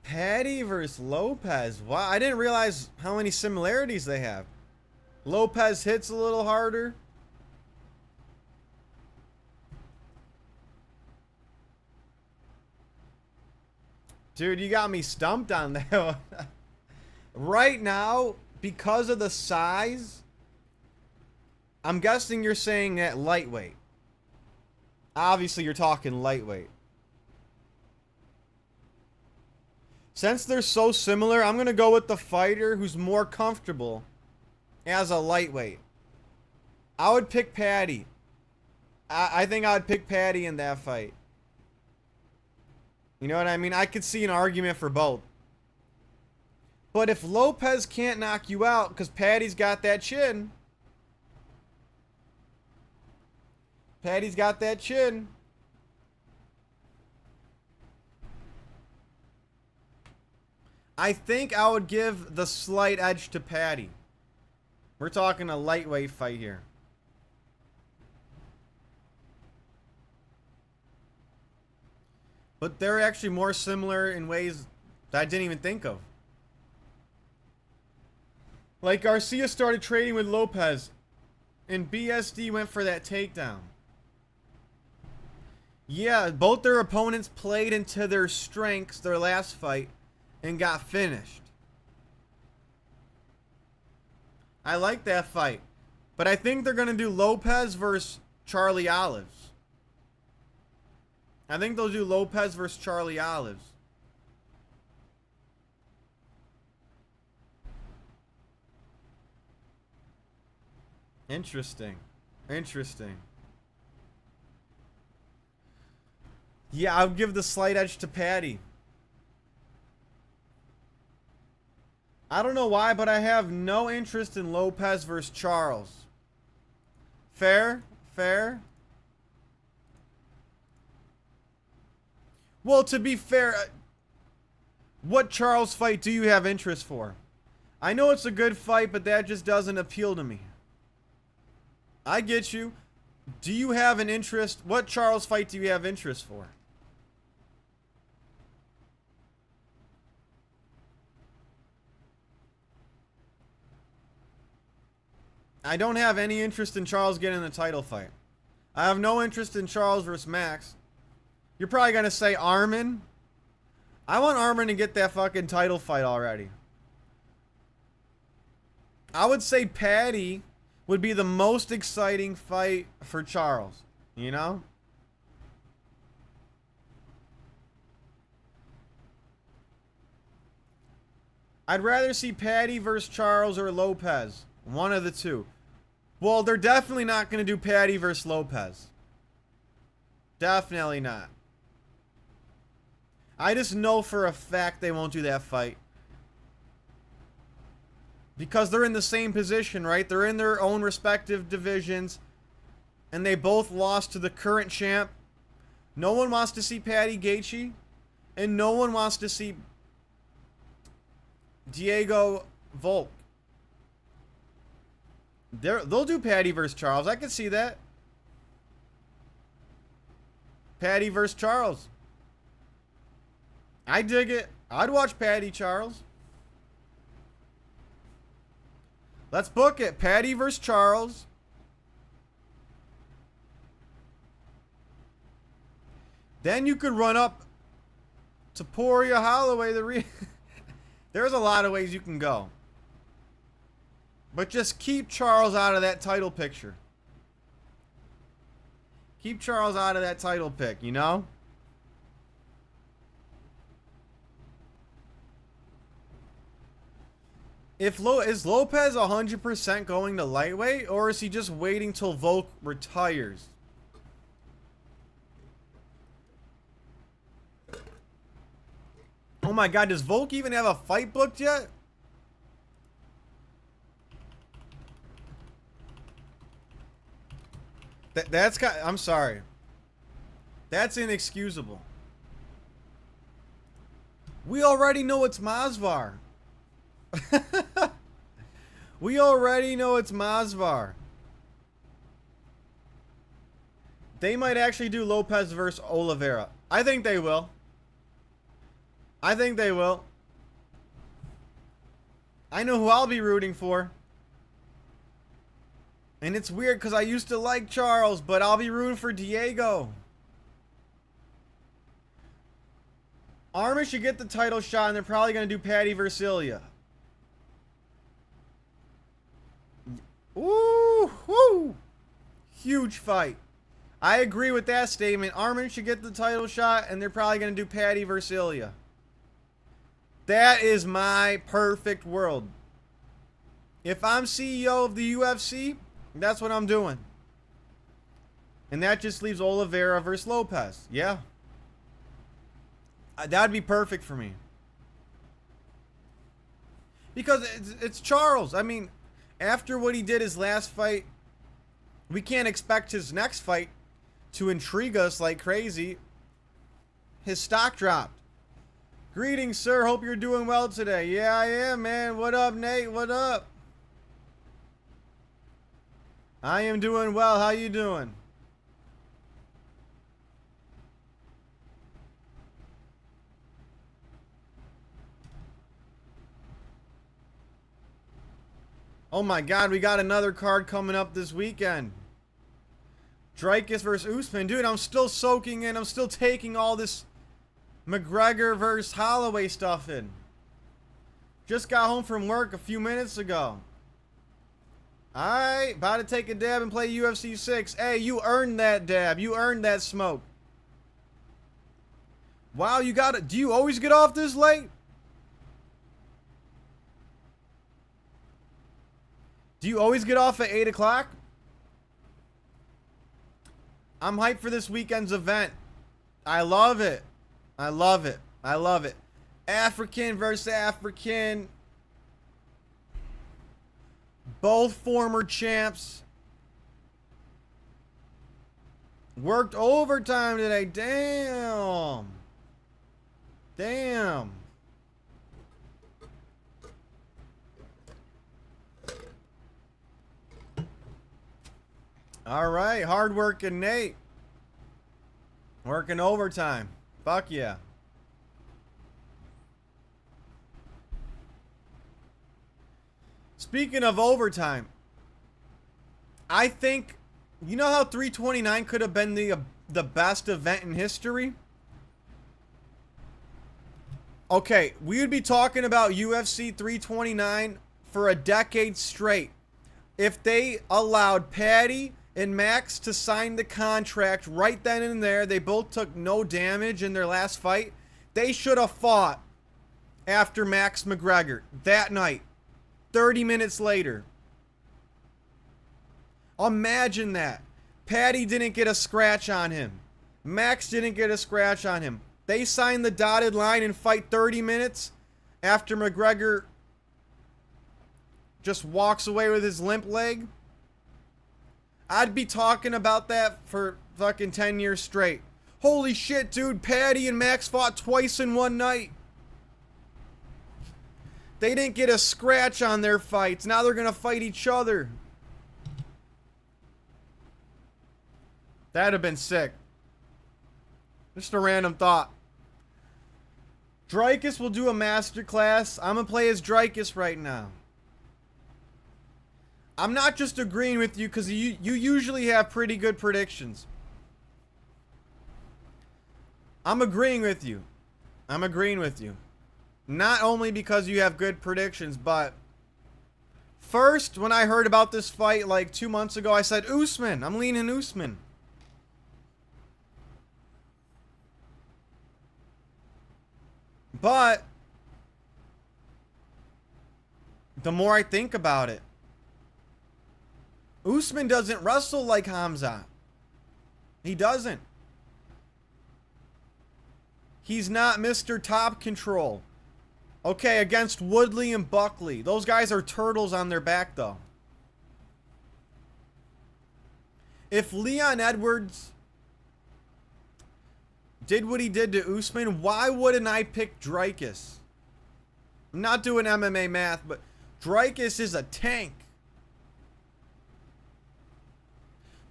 Patty versus Lopez. Wow, I didn't realize how many similarities they have. Lopez hits a little harder. Dude, you got me stumped on that one. Right now, because of the size, I'm guessing you're saying that lightweight. Obviously, you're talking lightweight. Since they're so similar, I'm going to go with the fighter who's more comfortable as a lightweight. I would pick Patty. I think I would pick Patty in that fight. You know what I mean? I could see an argument for both. But if Lopez can't knock you out because Patty's got that chin. Patty's got that chin. I think I would give the slight edge to Patty. We're talking a lightweight fight here. But they're actually more similar in ways that I didn't even think of. Like Garcia started trading with Lopez and BSD went for that takedown. Yeah, both their opponents played into their strengths their last fight and got finished. I like that fight. But I think they're going to do Lopez versus Charlie Olives. I think they'll do Lopez versus Charlie Olives. Interesting. Interesting. Yeah, I'll give the slight edge to Patty. I don't know why, but I have no interest in Lopez versus Charles. Fair? Fair? Well, to be fair, what Charles fight do you have interest for? I know it's a good fight, but that just doesn't appeal to me. I get you. Do you have an interest? What Charles fight do you have interest for? I don't have any interest in Charles getting the title fight. I have no interest in Charles versus Max. You're probably going to say Armin. I want Armin to get that fucking title fight already. I would say Paddy would be the most exciting fight for Charles. You know? I'd rather see Paddy versus Charles or Lopez. One of the two. Well, they're definitely not going to do Paddy versus Lopez. Definitely not. I just know for a fact they won't do that fight. Because they're in the same position, right? They're in their own respective divisions. And they both lost to the current champ. No one wants to see Paddy Gaethje. And no one wants to see Diego Volk. They'll do Paddy versus Charles. I can see that. Paddy versus Charles. I dig it. I'd watch Paddy Charles. Let's book it. Paddy versus Charles. Then you could run up to Poirier Holloway. There's a lot of ways you can go. But just keep Charles out of that title picture. Keep Charles out of that title pick, you know? Is Lopez 100% going to lightweight, or is he just waiting till Volk retires? Oh my god, does Volk even have a fight booked yet? I'm sorry. That's inexcusable. We already know it's Masvar. We already know it's Masvar. They might actually do Lopez versus Oliveira. I think they will. I think they will. I know who I'll be rooting for. And it's weird because I used to like Charles, but I'll be rooting for Diego. Armin should get the title shot, and they're probably going to do Paddy versus Ilya. Ooh, woo! Huge fight. I agree with that statement. Armin should get the title shot, and they're probably going to do Paddy versus Ilya. That is my perfect world. If I'm CEO of the UFC, that's what I'm doing. And that just leaves Oliveira versus Lopez. Yeah. That'd be perfect for me. Because it's Charles. I mean, after what he did his last fight, we can't expect his next fight to intrigue us like crazy. His stock dropped. Greetings, sir. Hope you're doing well today. Yeah, I am, man. What up, Nate? What up? I am doing well. How you doing? Oh my god, we got another card coming up this weekend. Dreykus versus Usman. Dude, I'm still soaking in. I'm still taking all this McGregor versus Holloway stuff in. Just got home from work a few minutes ago. Alright, about to take a dab and play UFC 6. Hey, you earned that dab. You earned that smoke. Wow, you got it. Do you always get off this late? Do you always get off at 8 o'clock? I'm hyped for this weekend's event. I love it. I love it. I love it. African versus African. Both former champs. Worked overtime today. Damn. Damn. All right. Hard working Nate. Working overtime. Fuck yeah. Speaking of overtime, I think You know how 329 could have been the best event in history? Okay, we would be talking about UFC 329 for a decade straight if they allowed Paddy and Max to sign the contract right then and there. They both took no damage in their last fight. They should have fought after Max McGregor that night, 30 minutes later. Imagine that. Paddy didn't get a scratch on him. Max didn't get a scratch on him. They sign the dotted line and fight 30 minutes after McGregor just walks away with his limp leg. I'd be talking about that for fucking 10 years straight. Holy shit, dude. Paddy and Max fought twice in one night. They didn't get a scratch on their fights. Now they're going to fight each other. That'd have been sick. Just a random thought. Dreykus will do a masterclass. I'm going to play as Dreykus right now. I'm not just agreeing with you because you usually have pretty good predictions. I'm agreeing with you. I'm agreeing with you. Not only because you have good predictions, but first, when I heard about this fight like 2 months ago, I said Usman. I'm leaning Usman. But the more I think about it, Usman doesn't wrestle like Hamza. He doesn't. He's not Mr. Top Control. Okay, against Woodley and Buckley. Those guys are turtles on their back, though. If Leon Edwards did what he did to Usman, why wouldn't I pick Dreykus? I'm not doing MMA math, but Dreykus is a tank.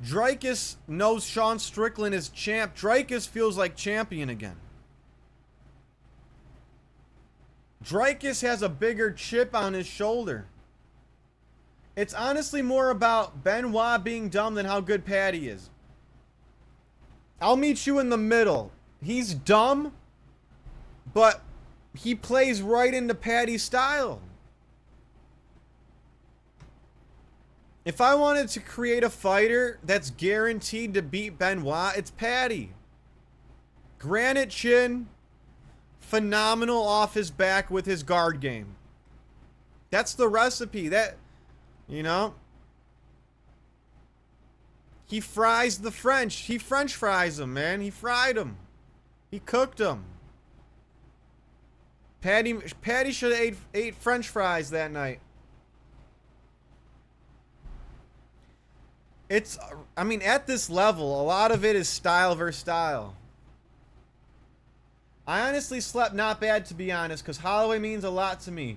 Dreykus knows Sean Strickland is champ. Dreykus feels like champion again. Dreykus has a bigger chip on his shoulder. It's honestly more about Benoit being dumb than how good Paddy is. I'll meet you in the middle. He's dumb, but he plays right into Paddy's style. If I wanted to create a fighter that's guaranteed to beat Benoit, it's Paddy. Granite chin, phenomenal off his back with his guard game. That's the recipe. That, you know, he fries the French. He French fries them, man. He fried them. He cooked them. Paddy should have ate French fries that night. It's, I mean, at this level, a lot of it is style versus style. I honestly slept not bad, to be honest, because Holloway means a lot to me.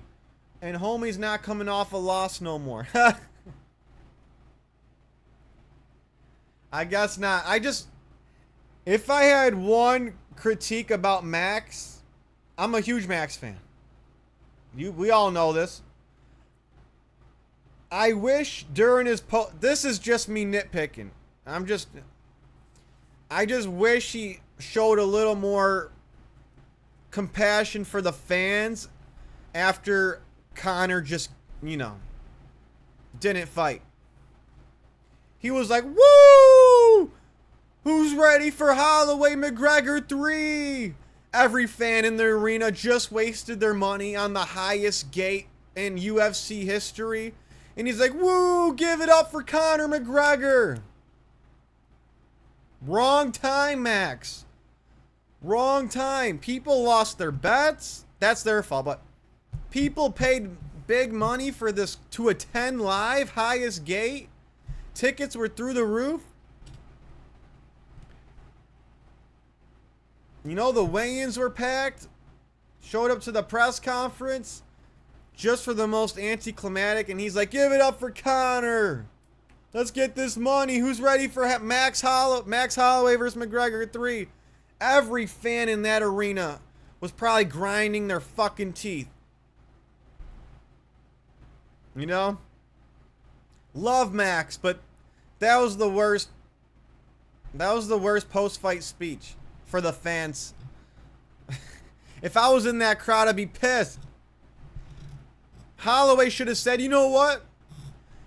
And homie's not coming off a loss no more. I guess not. If I had one critique about Max, I'm a huge Max fan. We all know this. I wish during his this is just me nitpicking. I just wish he showed a little more compassion for the fans after Conor just, you know, didn't fight. He was like, woo! Who's ready for Holloway McGregor 3? Every fan in the arena just wasted their money on the highest gate in UFC history. And he's like, woo, give it up for Conor McGregor. Wrong time, Max. Wrong time. People lost their bets. That's their fault. But people paid big money for this to attend live, highest gate. Tickets were through the roof. You know, the weigh-ins were packed. Showed up to the press conference just for the most anticlimactic, and he's like, give it up for Conor. Let's get this money. Who's ready for Max Holloway versus McGregor 3? Every fan in that arena was probably grinding their fucking teeth. You know? Love Max, but That was the worst. That was the worst post-fight speech for the fans. If I was in that crowd, I'd be pissed. Holloway should have said, you know what?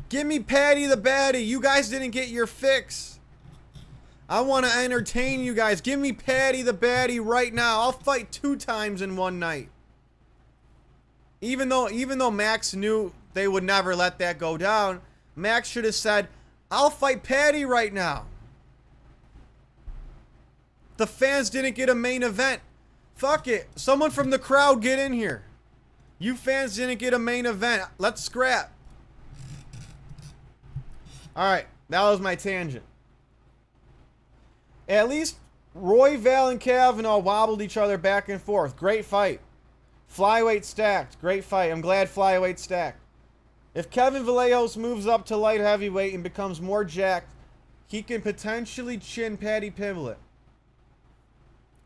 Give me Paddy the Baddy. You guys didn't get your fix. I want to entertain you guys. Give me Paddy the Baddy right now. I'll fight 2 times in one night. Even though Max knew they would never let that go down, Max should have said, I'll fight Paddy right now. The fans didn't get a main event. Fuck it. Someone from the crowd get in here. You fans didn't get a main event. Let's scrap. Alright, that was my tangent. At least Roy, Val, and Kavanaugh wobbled each other back and forth. Great fight. Flyweight stacked. Great fight. I'm glad flyweight stacked. If Kevin Vallejos moves up to light heavyweight and becomes more jacked, he can potentially chin Paddy Pimblett.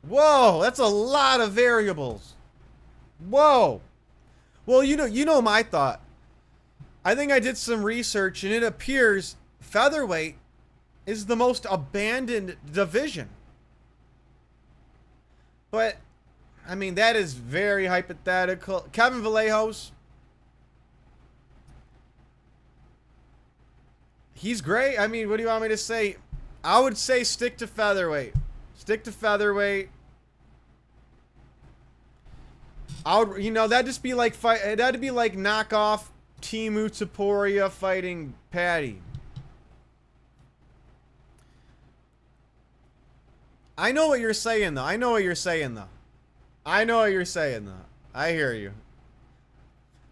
Whoa, that's a lot of variables. Whoa. Well, you know my thought. I think I did some research, and it appears featherweight is the most abandoned division. But, I mean, that is very hypothetical. Kevin Vallejos, he's great. I mean, what do you want me to say? I would say stick to featherweight. Stick to featherweight. That'd just be like that'd be like knockoff Timu Topuria fighting Paddy. I know what you're saying though. I hear you.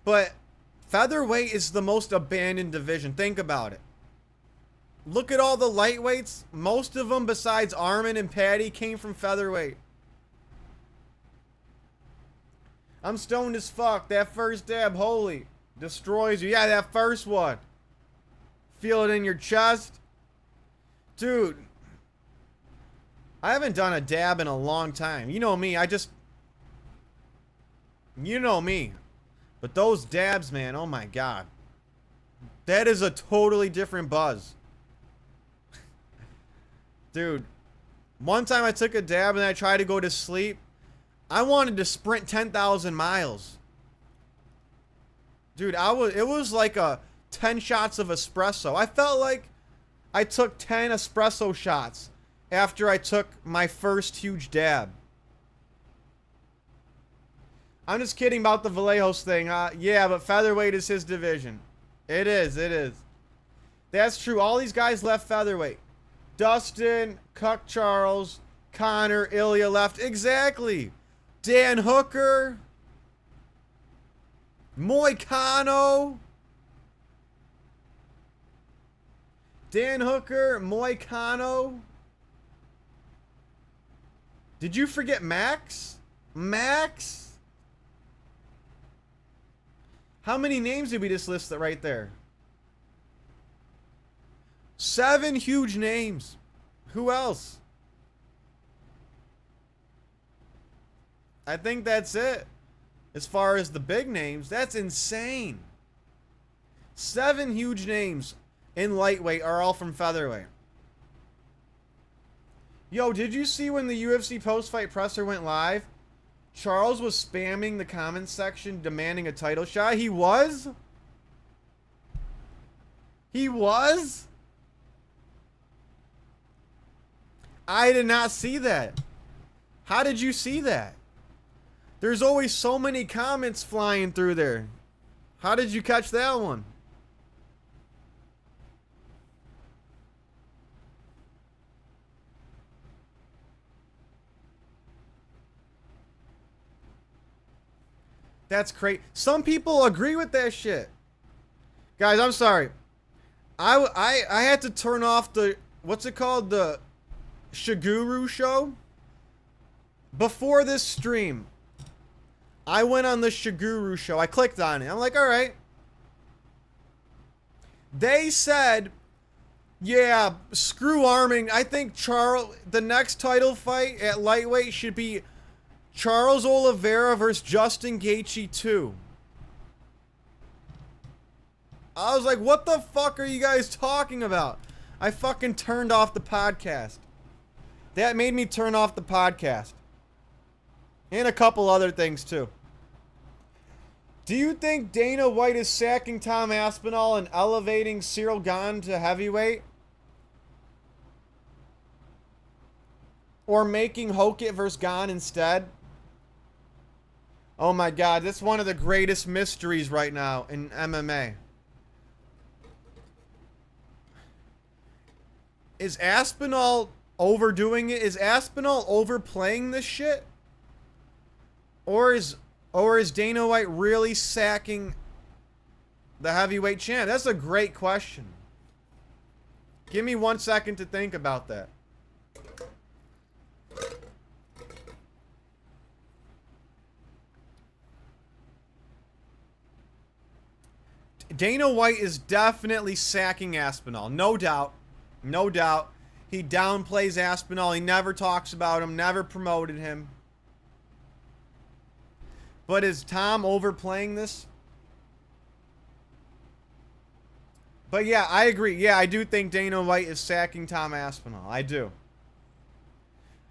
But featherweight is the most abandoned division. Think about it. Look at all the lightweights. Most of them, besides Armin and Paddy, came from featherweight. I'm stoned as fuck. That first dab, holy, destroys you. Yeah, that first one. Feel it in your chest. Dude, I haven't done a dab in a long time. You know me, you know me. But those dabs, man, oh my god. That is a totally different buzz. Dude, one time I took a dab and I tried to go to sleep. I wanted to sprint 10,000 miles. Dude, it was like 10 shots of espresso. I felt like I took 10 espresso shots after I took my first huge dab. I'm just kidding about the Vallejos thing. Yeah, but featherweight is his division. It is. That's true. All these guys left featherweight. Dustin, Cuck Charles, Conor, Ilya left. Exactly. Dan Hooker. Moicano. Dan Hooker, Moicano. Did you forget Max? Max? How many names did we just list right there? 7 huge names. Who else? I think that's it. As far as the big names, that's insane. 7 huge names in lightweight are all from featherweight. Yo, did you see when the UFC post-fight presser went live? Charles was spamming the comments section demanding a title shot. He was? He was? I did not see that. How did you see that? There's always so many comments flying through there. How did you catch that one? That's crazy. Some people agree with that shit. Guys, I'm sorry. I had to turn off the, what's it called? The Shiguru show. Before this stream, I went on the Shiguru show. I clicked on it. I'm like, all right. They said, yeah, screw Armin. I think the next title fight at lightweight should be Charles Oliveira versus Justin Gaethje 2. I was like, what the fuck are you guys talking about? I fucking turned off the podcast. That made me turn off the podcast. And a couple other things too. Do you think Dana White is sacking Tom Aspinall and elevating Cyril Gane to heavyweight? Or making Hokit versus Gane instead? Oh my god, that's one of the greatest mysteries right now in MMA. Is Aspinall overdoing it? Is Aspinall overplaying this shit? Or is Dana White really sacking the heavyweight champ? That's a great question. Give me 1 second to think about that. Dana White is definitely sacking Aspinall. No doubt. No doubt. He downplays Aspinall. He never talks about him. Never promoted him. But is Tom overplaying this? But yeah, I agree. Yeah, I do think Dana White is sacking Tom Aspinall. I do.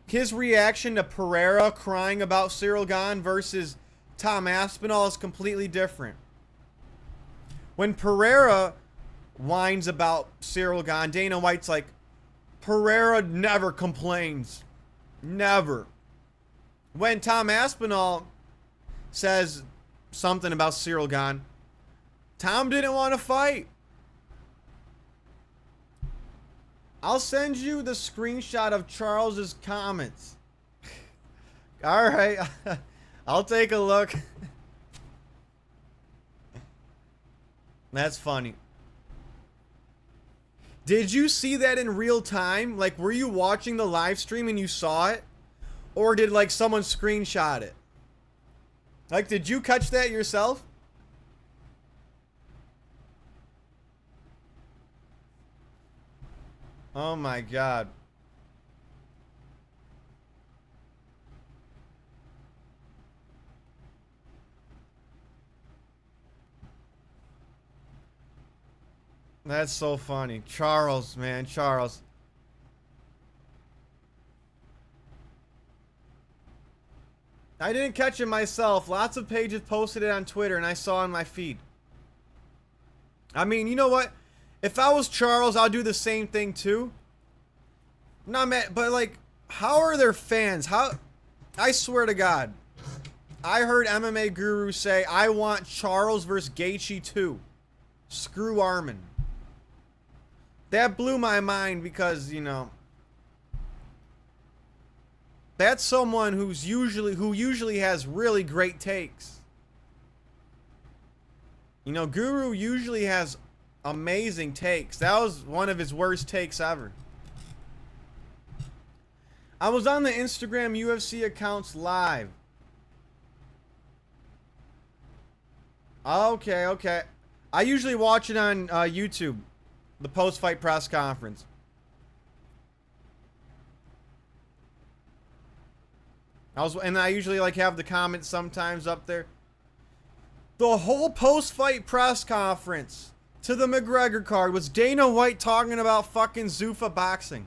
His reaction to Pereira crying about Cyril Gane versus Tom Aspinall is completely different. When Pereira whines about Cyril Gane, Dana White's like, Pereira never complains. Never. When Tom Aspinall says something about Cyril Gane, Tom didn't want to fight. I'll send you the screenshot of Charles's comments. All right. I'll take a look. That's funny. Did you see that in real time? Like, were you watching the live stream and you saw it? Or did, like, someone screenshot it? Like, did you catch that yourself? Oh my god. That's so funny. Charles, man, Charles. I didn't catch it myself. Lots of pages posted it on Twitter and I saw it on my feed. I mean, you know what? If I was Charles, I'll do the same thing too. Not mad, but like, how are their fans? How? I swear to God, I heard MMA Guru say, I want Charles versus Gaethje too. Screw Armin. That blew my mind because, you know, that's someone who usually has really great takes. You know, Guru usually has amazing takes. That was one of his worst takes ever. I was on the Instagram UFC accounts live. Okay, okay. I usually watch it on YouTube. The post-fight press conference. I usually like have the comments sometimes up there. The whole post-fight press conference to the McGregor card was Dana White talking about fucking Zuffa boxing.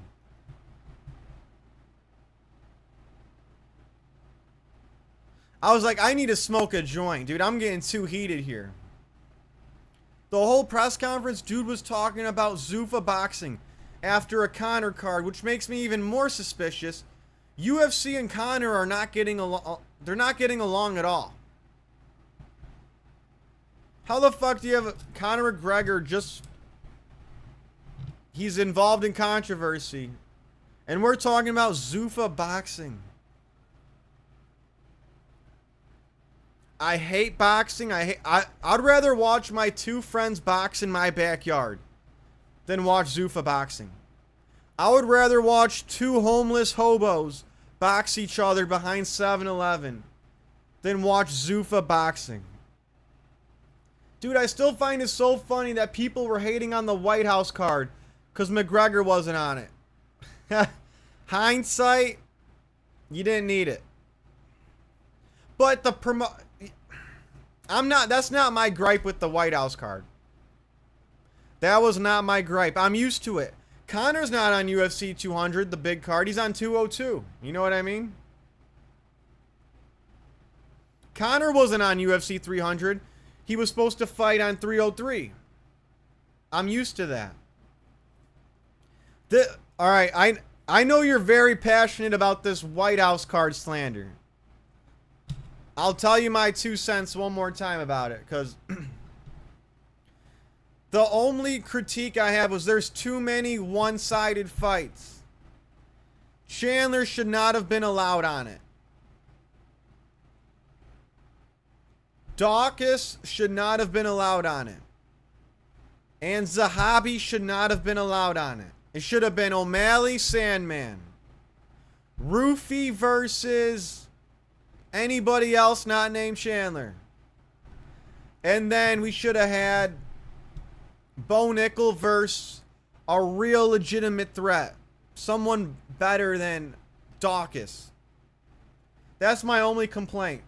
I was like, I need to smoke a joint, dude. I'm getting too heated here. The whole press conference, dude was talking about Zuffa boxing after a Conor card, which makes me even more suspicious. UFC and Conor are not getting along. They're not getting along at all. How the fuck do you have Conor McGregor just... He's involved in controversy. And we're talking about Zuffa boxing. I hate boxing. I'd rather watch my two friends box in my backyard than watch Zuffa boxing. I would rather watch two homeless hobos box each other behind 7-Eleven than watch Zuffa boxing. Dude, I still find it so funny that people were hating on the White House card because McGregor wasn't on it. Hindsight, you didn't need it. But the that's not my gripe with the White House card. That was not my gripe. I'm used to it. Conor's not on UFC 200, the big card. He's on 202. You know what I mean? Conor wasn't on UFC 300. He was supposed to fight on 303. I'm used to that. All right, I know you're very passionate about this White House card slander. I'll tell you my 2 cents one more time about it, because the only critique I have was there's too many one-sided fights. Chandler should not have been allowed on it. Dawkins should not have been allowed on it. And Zahabi should not have been allowed on it. It should have been O'Malley, Sandman. Roofy versus anybody else not named Chandler. And then we should have had Bo Nickel versus a real legitimate threat. Someone better than Dawkins. That's my only complaint.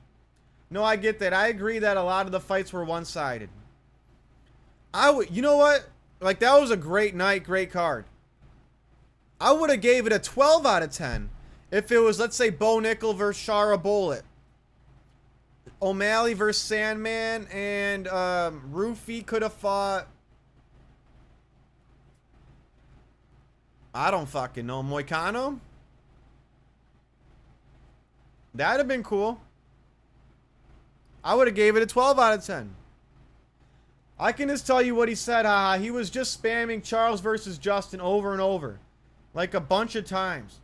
No, I get that. I agree that a lot of the fights were one-sided. You know what? Like, that was a great night, great card. I would have gave it a 12 out of 10 if it was, let's say, Bo Nickel versus Shara Bullet. O'Malley versus Sandman, and Roofy could have fought, I don't fucking know, Moicano? That'd have been cool. I would have gave it a 12 out of 10. I can just tell you what he said, haha. He was just spamming Charles versus Justin over and over. Like a bunch of times.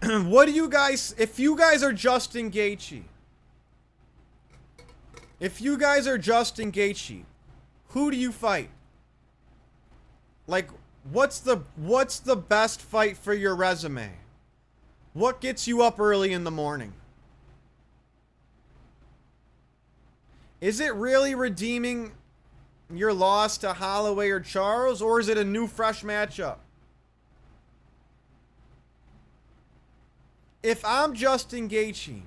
What do you guys... If you guys are Justin Gaethje... Who do you fight? Like, what's the best fight for your resume? What gets you up early in the morning? Is it really redeeming your loss to Holloway or Charles, or is it a new, fresh matchup? If I'm Justin Gaethje,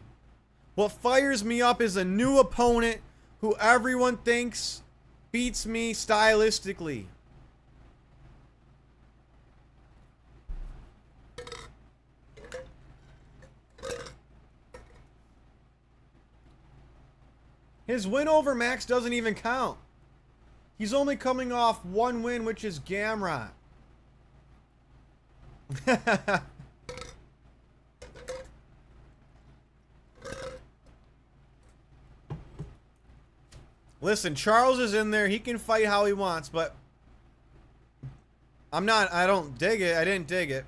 what fires me up is a new opponent who everyone thinks beats me stylistically. His win over Max doesn't even count. He's only coming off one win, which is Gamrot. Listen, Charles is in there. He can fight how he wants, but I don't dig it. I didn't dig it.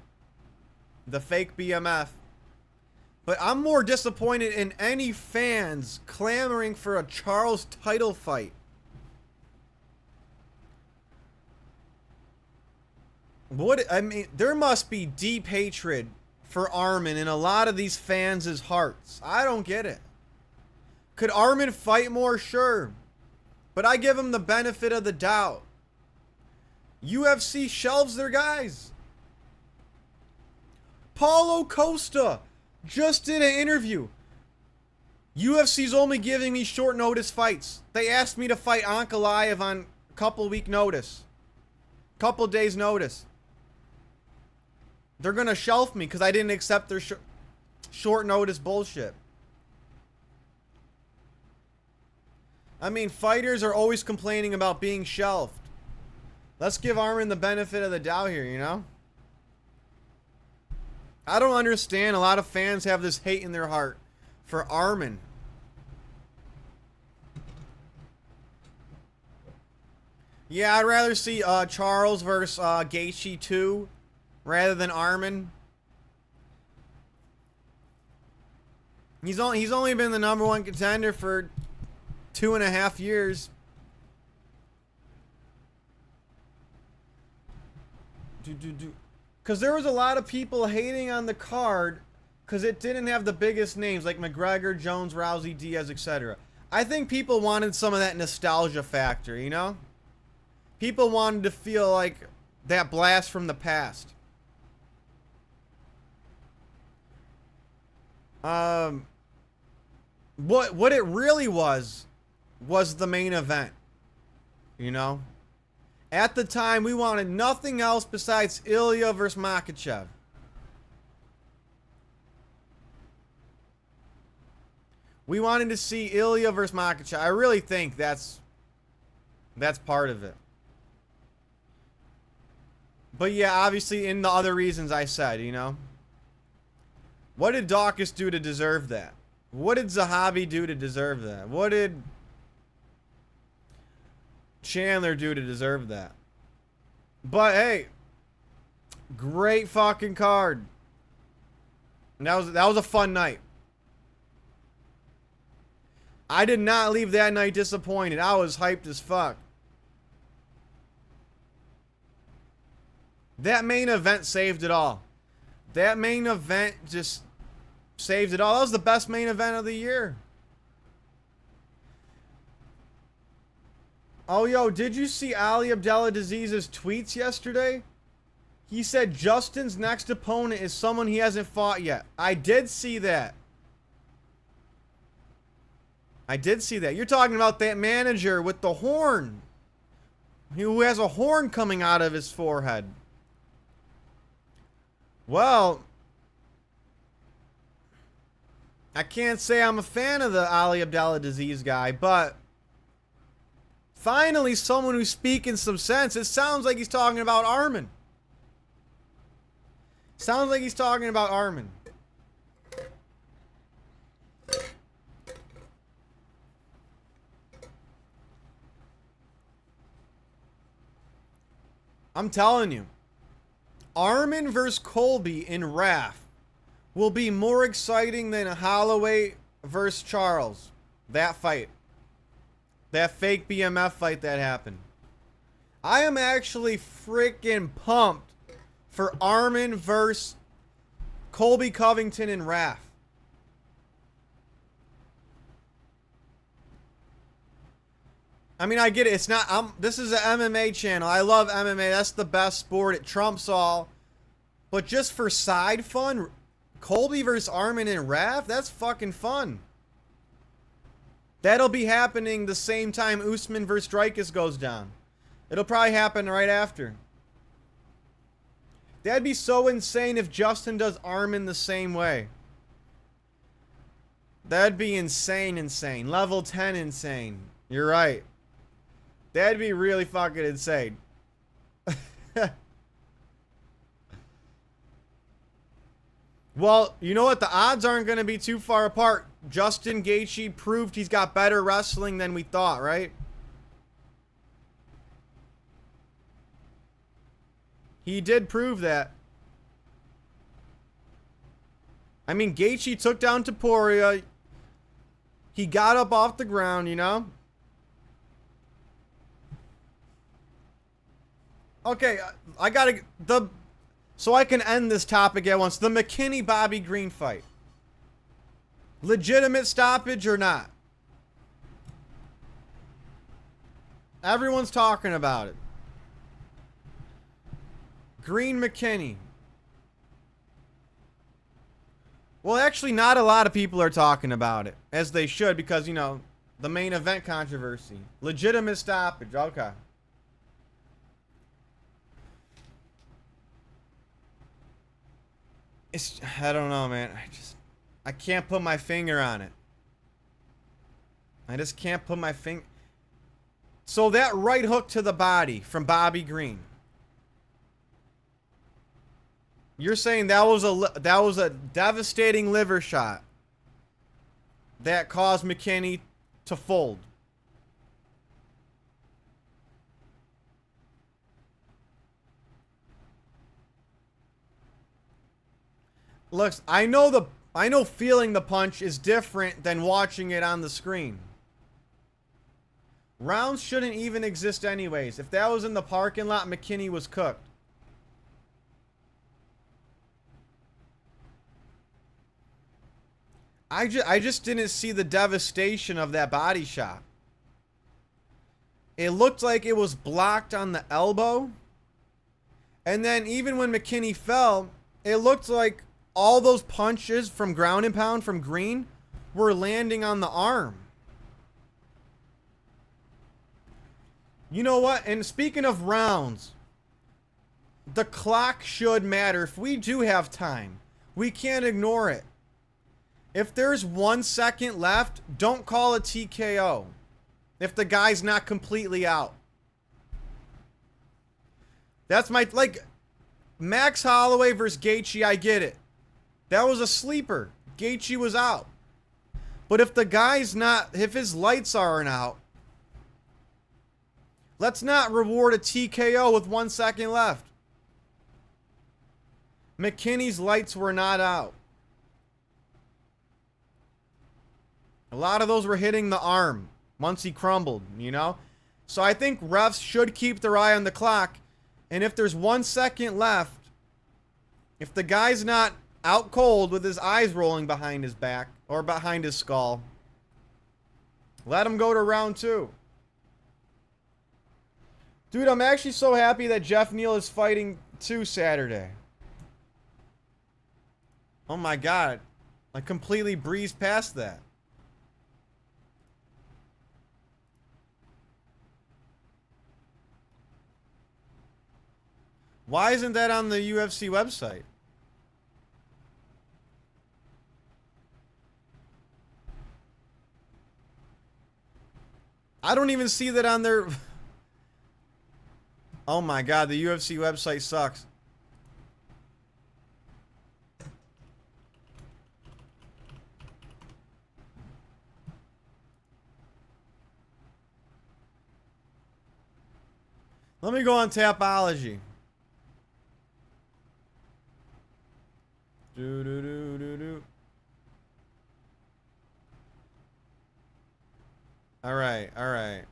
The fake BMF. But I'm more disappointed in any fans clamoring for a Charles title fight. I mean, there must be deep hatred for Armin in a lot of these fans' hearts. I don't get it. Could Armin fight more? Sure. But I give him the benefit of the doubt. UFC shelves their guys. Paulo Costa just did an interview. UFC's only giving me short notice fights. They asked me to fight Ankalaev on a couple days notice. They're gonna shelf me because I didn't accept their short notice bullshit. I mean, fighters are always complaining about being shelved. Let's give Armin the benefit of the doubt here, you know? I don't understand. A lot of fans have this hate in their heart for Armin. Yeah, I'd rather see Charles versus Gaethje 2 rather than Armin. He's only been the #1 contender for 2.5 years. Because there was a lot of people hating on the card because it didn't have the biggest names like McGregor, Jones, Rousey, Diaz, etc. I think people wanted some of that nostalgia factor, you know? People wanted to feel like that blast from the past. What it really was the main event. you know? At the time, we wanted nothing else besides Ilya versus Makhachev. We wanted to see Ilya versus Makhachev. I really think that's part of it. But yeah, obviously in the other reasons I said, you know. What did Dawkins do to deserve that? What did Zahabi do to deserve that? What did Chandler do to deserve that? But hey, great fucking card. And that was a fun night. I did not leave that night disappointed. I was hyped as fuck. That main event saved it all. That main event just saved it all. That was the best main event of the year. Oh, yo, did you see Ali Abdelaziz's tweets yesterday? He said Justin's next opponent is someone he hasn't fought yet. I did see that. I did see that. You're talking about that manager with the horn. Who has a horn coming out of his forehead. Well, I can't say I'm a fan of the Ali Abdelaziz guy, but finally someone who's speaking some sense. It sounds like he's talking about Arman. Sounds like he's talking about Arman. I'm telling you, Arman versus Colby in RAF will be more exciting than a Holloway versus Charles. That fight. That fake BMF fight that happened. I am actually freaking pumped for Arman versus Colby Covington in RAF. I mean, I get it. It's not. This is an MMA channel. I love MMA. That's the best sport. It trumps all. But just for side fun, Colby versus Arman in RAF, that's fucking fun. That'll be happening the same time Usman versus Dricus goes down. It'll probably happen right after. That'd be so insane if Justin does Arman the same way. That'd be insane, insane. Level 10 insane. You're right. That'd be really fucking insane. Well, you know what? The odds aren't going to be too far apart. Justin Gaethje proved he's got better wrestling than we thought, right? He did prove that. I mean, Gaethje took down Topuria. He got up off the ground, you know? Okay, I gotta... So I can end this topic at once. The McKinney-Bobby Green fight. Legitimate stoppage or not? Everyone's talking about it. Green McKinney. Well, actually, not a lot of people are talking about it. As they should, because, you know, the main event controversy. Legitimate stoppage. Okay. I don't know, man. I can't put my finger on it. I just can't put my finger. So that right hook to the body from Bobby Green. You're saying that was a devastating liver shot that caused McKinney to fold. Look, I know feeling the punch is different than watching it on the screen. Rounds shouldn't even exist anyways. If that was in the parking lot, McKinney was cooked. I just didn't see the devastation of that body shot. It looked like it was blocked on the elbow. And then even when McKinney fell, it looked like all those punches from ground and pound from Green were landing on the arm. You know what? And speaking of rounds, the clock should matter. If we do have time, we can't ignore it. If there's 1 second left, don't call a TKO. If the guy's not completely out. That's my, like, Max Holloway versus Gaethje, I get it. That was a sleeper. Gaethje was out. But if the guy's not, if his lights aren't out, let's not reward a TKO with 1 second left. McKinney's lights were not out. A lot of those were hitting the arm once he crumbled, you know? So I think refs should keep their eye on the clock. And if there's 1 second left, if the guy's not out cold with his eyes rolling behind his back or behind his skull, let him go to round 2. Dude, I'm actually so happy that Jeff Neal is fighting too Saturday. Oh my God. I completely breezed past that. Why isn't that on the UFC website? I don't even see that on their... Oh my God, the UFC website sucks. Let me go on Tapology. All right, all right.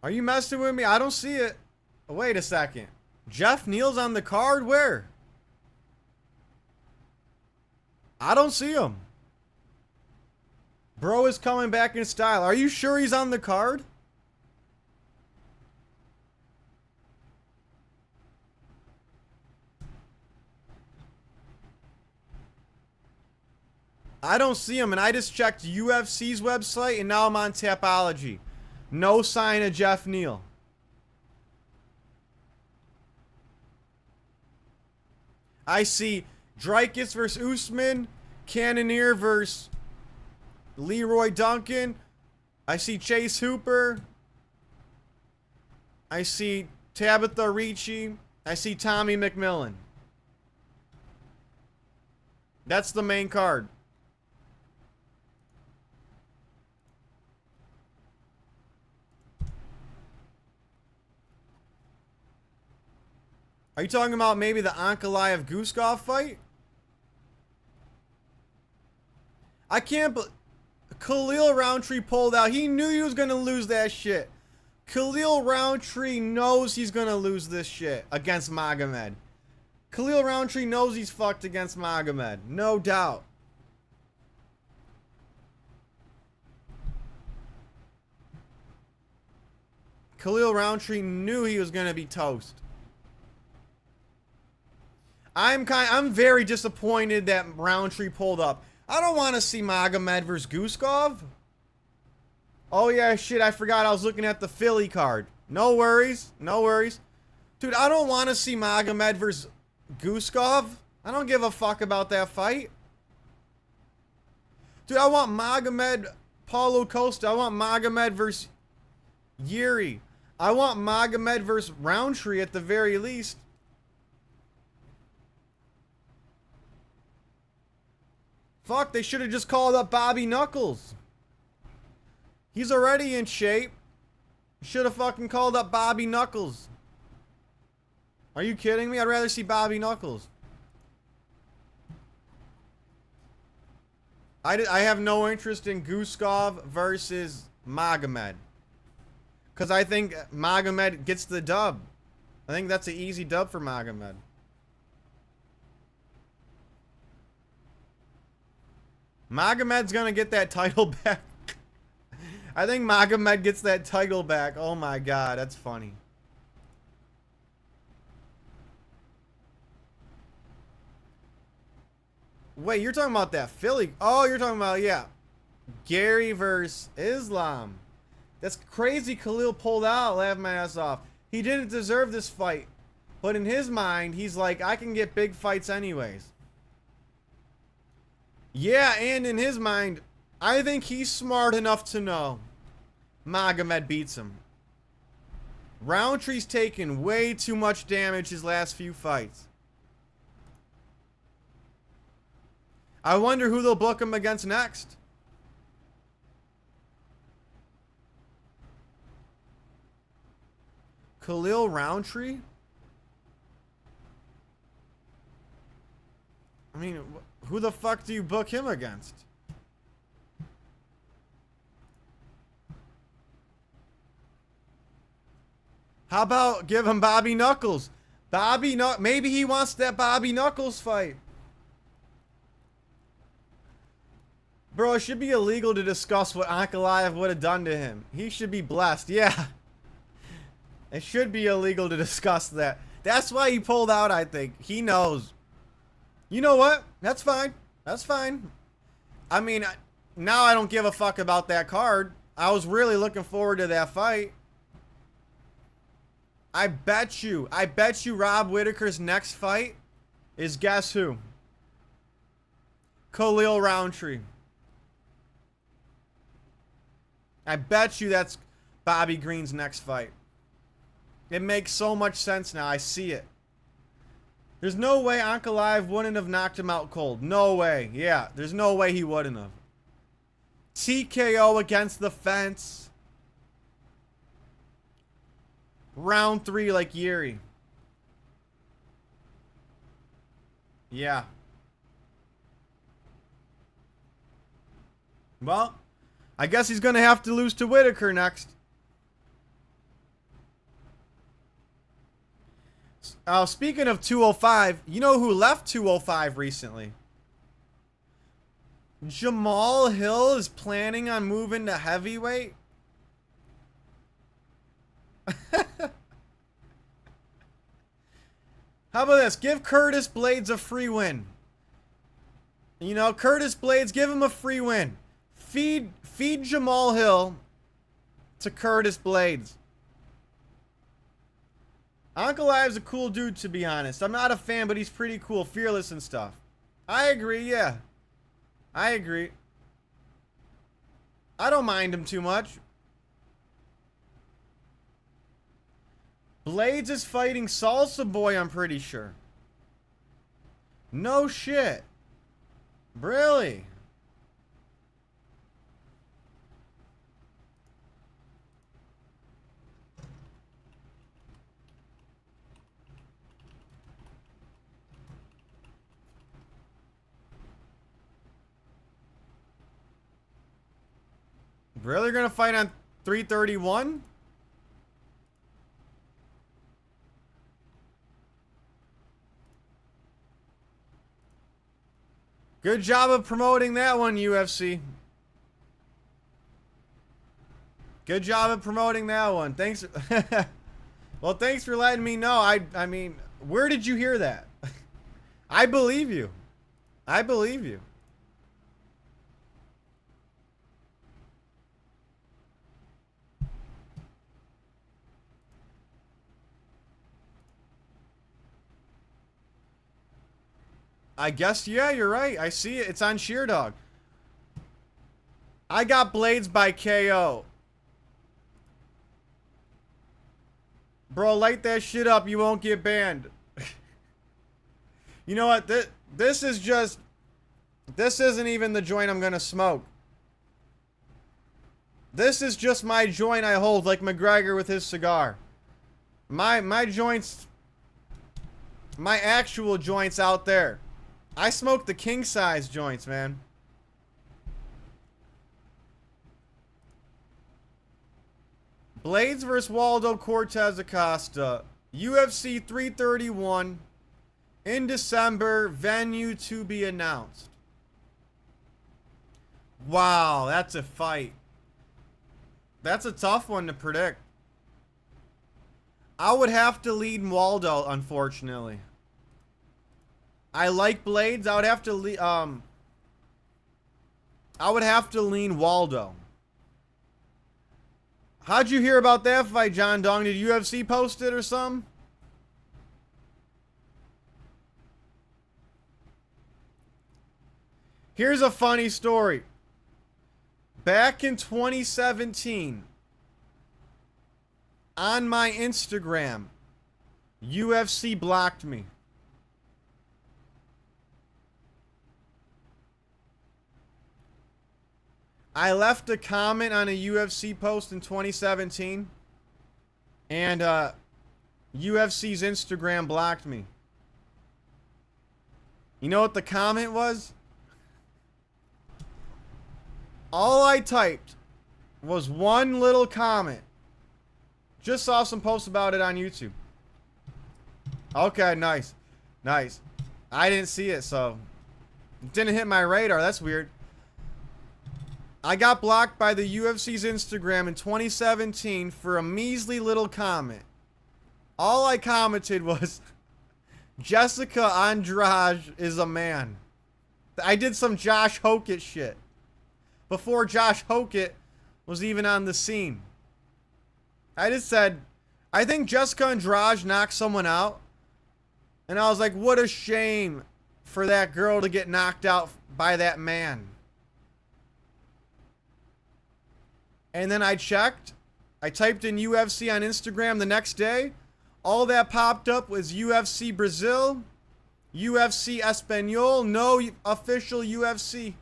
Are you messing with me? I don't see it. Wait a second. Jeff Neal's on the card? Where? I don't see him. Bro is coming back in style. Are you sure he's on the card? I don't see him, and I just checked UFC's website, and now I'm on Tapology. No sign of Jeff Neal. I see Dricus versus Usman, Cannonier versus Leroy Duncan. I see Chase Hooper. I see Tabitha Ricci. I see Tommy McMillan. That's the main card. Are you talking about maybe the Ankalaev Guskov fight? I can't believe Khalil Roundtree pulled out. He knew he was going to lose that shit. Khalil Roundtree knows he's going to lose this shit against Magomed. Khalil Roundtree knows he's fucked against Magomed. No doubt. Khalil Roundtree knew he was going to be toast. I'm very disappointed that Roundtree pulled up. I don't want to see Magomed versus Guskov. Oh yeah, shit, I forgot I was looking at the Philly card. No worries, no worries. Dude, I don't want to see Magomed versus Guskov. I don't give a fuck about that fight. Dude, I want Magomed, Paulo Costa. I want Magomed versus Yuri. I want Magomed versus Roundtree at the very least. Fuck, they should have just called up Bobby Knuckles. He's already in shape. Should have fucking called up Bobby Knuckles. Are you kidding me? I'd rather see Bobby Knuckles. I have no interest in Guskov versus Magomed. Because I think Magomed gets the dub. I think that's an easy dub for Magomed. Magomed's gonna get that title back. I think Magomed gets that title back. Oh my god, that's funny. Wait, you're talking about that Philly? Oh, you're talking about, yeah, Gary versus Islam. That's crazy. Khalil pulled out, laughed my ass off. He didn't deserve this fight, but in his mind, he's like, I can get big fights anyways. Yeah, and in his mind, I think he's smart enough to know Magomed beats him. Roundtree's taken way too much damage his last few fights. I wonder who they'll book him against next. Khalil Roundtree? I mean, who the fuck do you book him against? How about give him Bobby Knuckles? Maybe he wants that Bobby Knuckles fight. Bro, it should be illegal to discuss what Ankalaev would have done to him. He should be blessed. Yeah. It should be illegal to discuss that. That's why he pulled out, I think. He knows. You know what? That's fine. That's fine. I mean, now I don't give a fuck about that card. I was really looking forward to that fight. I bet you Rob Whittaker's next fight is guess who? Khalil Roundtree. I bet you that's Bobby Green's next fight. It makes so much sense now. I see it. There's no way Ankalaev wouldn't have knocked him out cold. No way. Yeah, there's no way he wouldn't have. TKO against the fence. Round 3 like Yuri. Yeah. Well, I guess he's going to have to lose to Whittaker next. Speaking of 205, you know who left 205 recently? Jamal Hill is planning on moving to heavyweight. How about this? Give Curtis Blades a free win. You know, Curtis Blades, give him a free win. Feed Jamal Hill to Curtis Blades. Ankalaev's a cool dude, to be honest. I'm not a fan, but he's pretty cool, fearless and stuff. I agree, yeah. I agree. I don't mind him too much. Blades is fighting Salsa Boy, I'm pretty sure. No shit. Really? Really gonna fight on 331? Good job of promoting that one, UFC. Good job of promoting that one. Thanks. Well, thanks for letting me know. I mean, where did you hear that? I believe you. I believe you. I guess, yeah, you're right. I see it. It's on Sheerdog. I got Blades by KO. Bro, light that shit up. You won't get banned. You know what? This is just... This isn't even the joint I'm gonna smoke. This is just my joint I hold, like McGregor with his cigar. My joints... My actual joints out there. I smoke the king size joints, man. Blades versus Waldo Cortez Acosta. UFC 331. In December. Venue to be announced. Wow, that's a fight. That's a tough one to predict. I would have to lead Waldo, unfortunately. I like Blades. I would have to lean Waldo. How'd you hear about that fight, John Dong? Did UFC post it or something? Here's a funny story. Back in 2017, on my Instagram, UFC blocked me. I left a comment on a UFC post in 2017, and UFC's Instagram blocked me. You know what the comment was? All I typed was one little comment. Just saw some posts about it on YouTube. Okay, nice. Nice. I didn't see it, so it didn't hit my radar. That's weird. I got blocked by the UFC's Instagram in 2017 for a measly little comment. All I commented was, Jessica Andrade is a man. I did some Josh Hokett shit. Before Josh Hokett was even on the scene. I just said, I think Jessica Andrade knocked someone out. And I was like, what a shame for that girl to get knocked out by that man. And then I checked. I typed in UFC on Instagram the next day. All that popped up was UFC Brazil, UFC Espanol, no official UFC.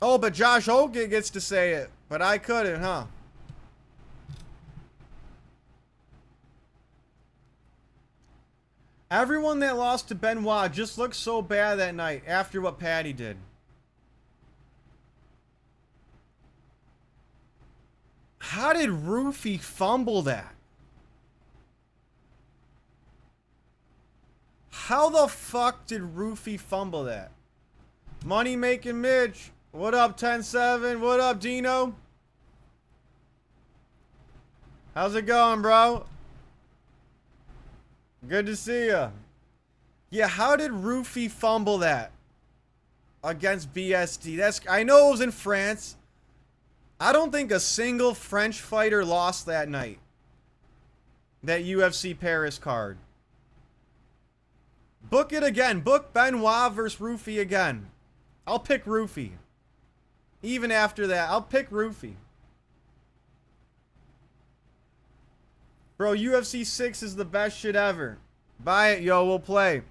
Oh, but Josh Hokett gets to say it. But I couldn't, huh? Everyone that lost to Benoit just looked so bad that night after what Patty did. How did Roofy fumble that? How the fuck did Roofy fumble that? Money making Mitch. What up, 10-7? What up, Dino? How's it going, bro? Good to see ya. Yeah, how did Roofy fumble that against BSD? I know it was in France. I don't think a single French fighter lost that night. That UFC Paris card. Book it again. Book Benoit versus Roofy again. I'll pick Roofy. Even after that, I'll pick Roofy. Bro, UFC 6 is the best shit ever. Buy it, yo. We'll play.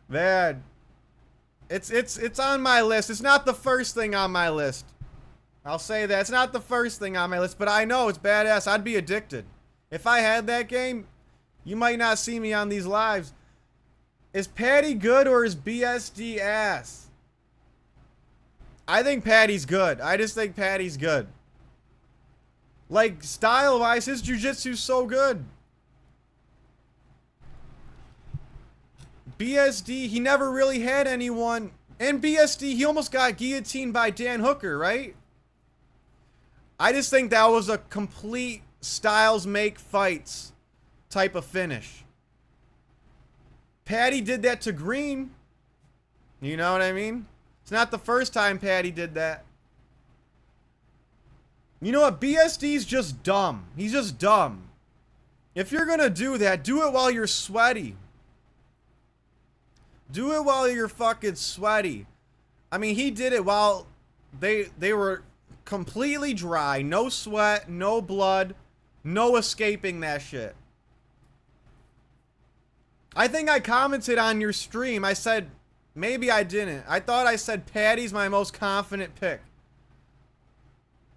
Man. It's on my list. It's not the first thing on my list. I'll say that. It's not the first thing on my list, but I know it's badass. I'd be addicted. If I had that game, you might not see me on these lives. Is Patty good or is BSD ass? I think Patty's good. I just think Patty's good. Like, style-wise, his jiu-jitsu's so good. BSD, he never really had anyone. And BSD, he almost got guillotined by Dan Hooker, right? I just think that was a complete styles make fights type of finish. Patty did that to Green. You know what I mean? It's not the first time Patty did that. You know what? BSD's just dumb. He's just dumb. If you're gonna do that, do it while you're sweaty. Do it while you're fucking sweaty. I mean, he did it while they were completely dry. No sweat, no blood, no escaping that shit. I think I commented on your stream. I said, maybe I didn't. I thought I said Patty's my most confident pick.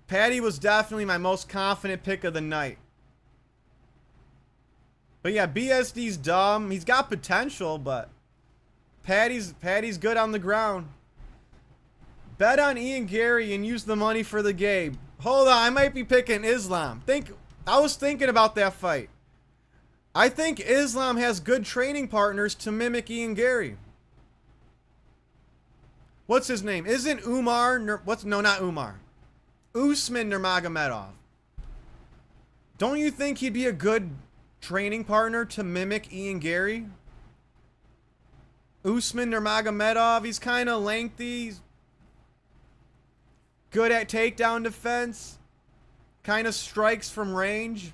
Patty was definitely my most confident pick of the night. But yeah, BSD's dumb. He's got potential, but Patty's good on the ground. Bet on Ian Gary and use the money for the game. Hold on, I might be picking Islam. I was thinking about that fight. I think Islam has good training partners to mimic Ian Gary. What's his name? Isn't Umar? No, not Umar. Usman Nurmagomedov. Don't you think he'd be a good training partner to mimic Ian Gary? Usman Nurmagomedov, he's kind of lengthy. He's good at takedown defense. Kind of strikes from range.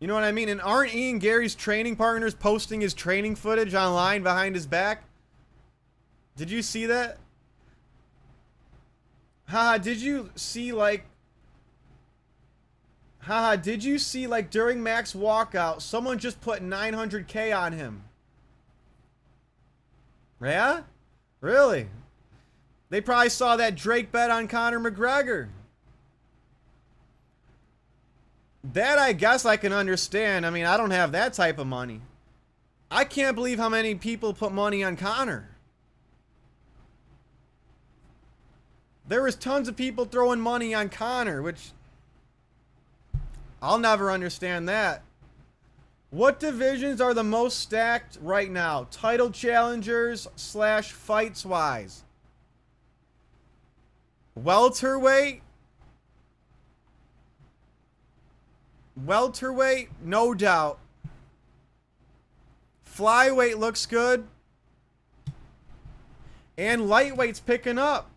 You know what I mean? And aren't Ian Gary's training partners posting his training footage online behind his back? Did you see that? Haha, did you see like during Mac's walkout, someone just put 900K on him? Yeah? Really? They probably saw that Drake bet on Conor McGregor. That I guess I can understand. I mean, I don't have that type of money. I can't believe how many people put money on Conor. There was tons of people throwing money on Conor, which I'll never understand that. What divisions are the most stacked right now? Title challengers / fights wise. Welterweight? Welterweight, no doubt. Flyweight looks good. And lightweight's picking up.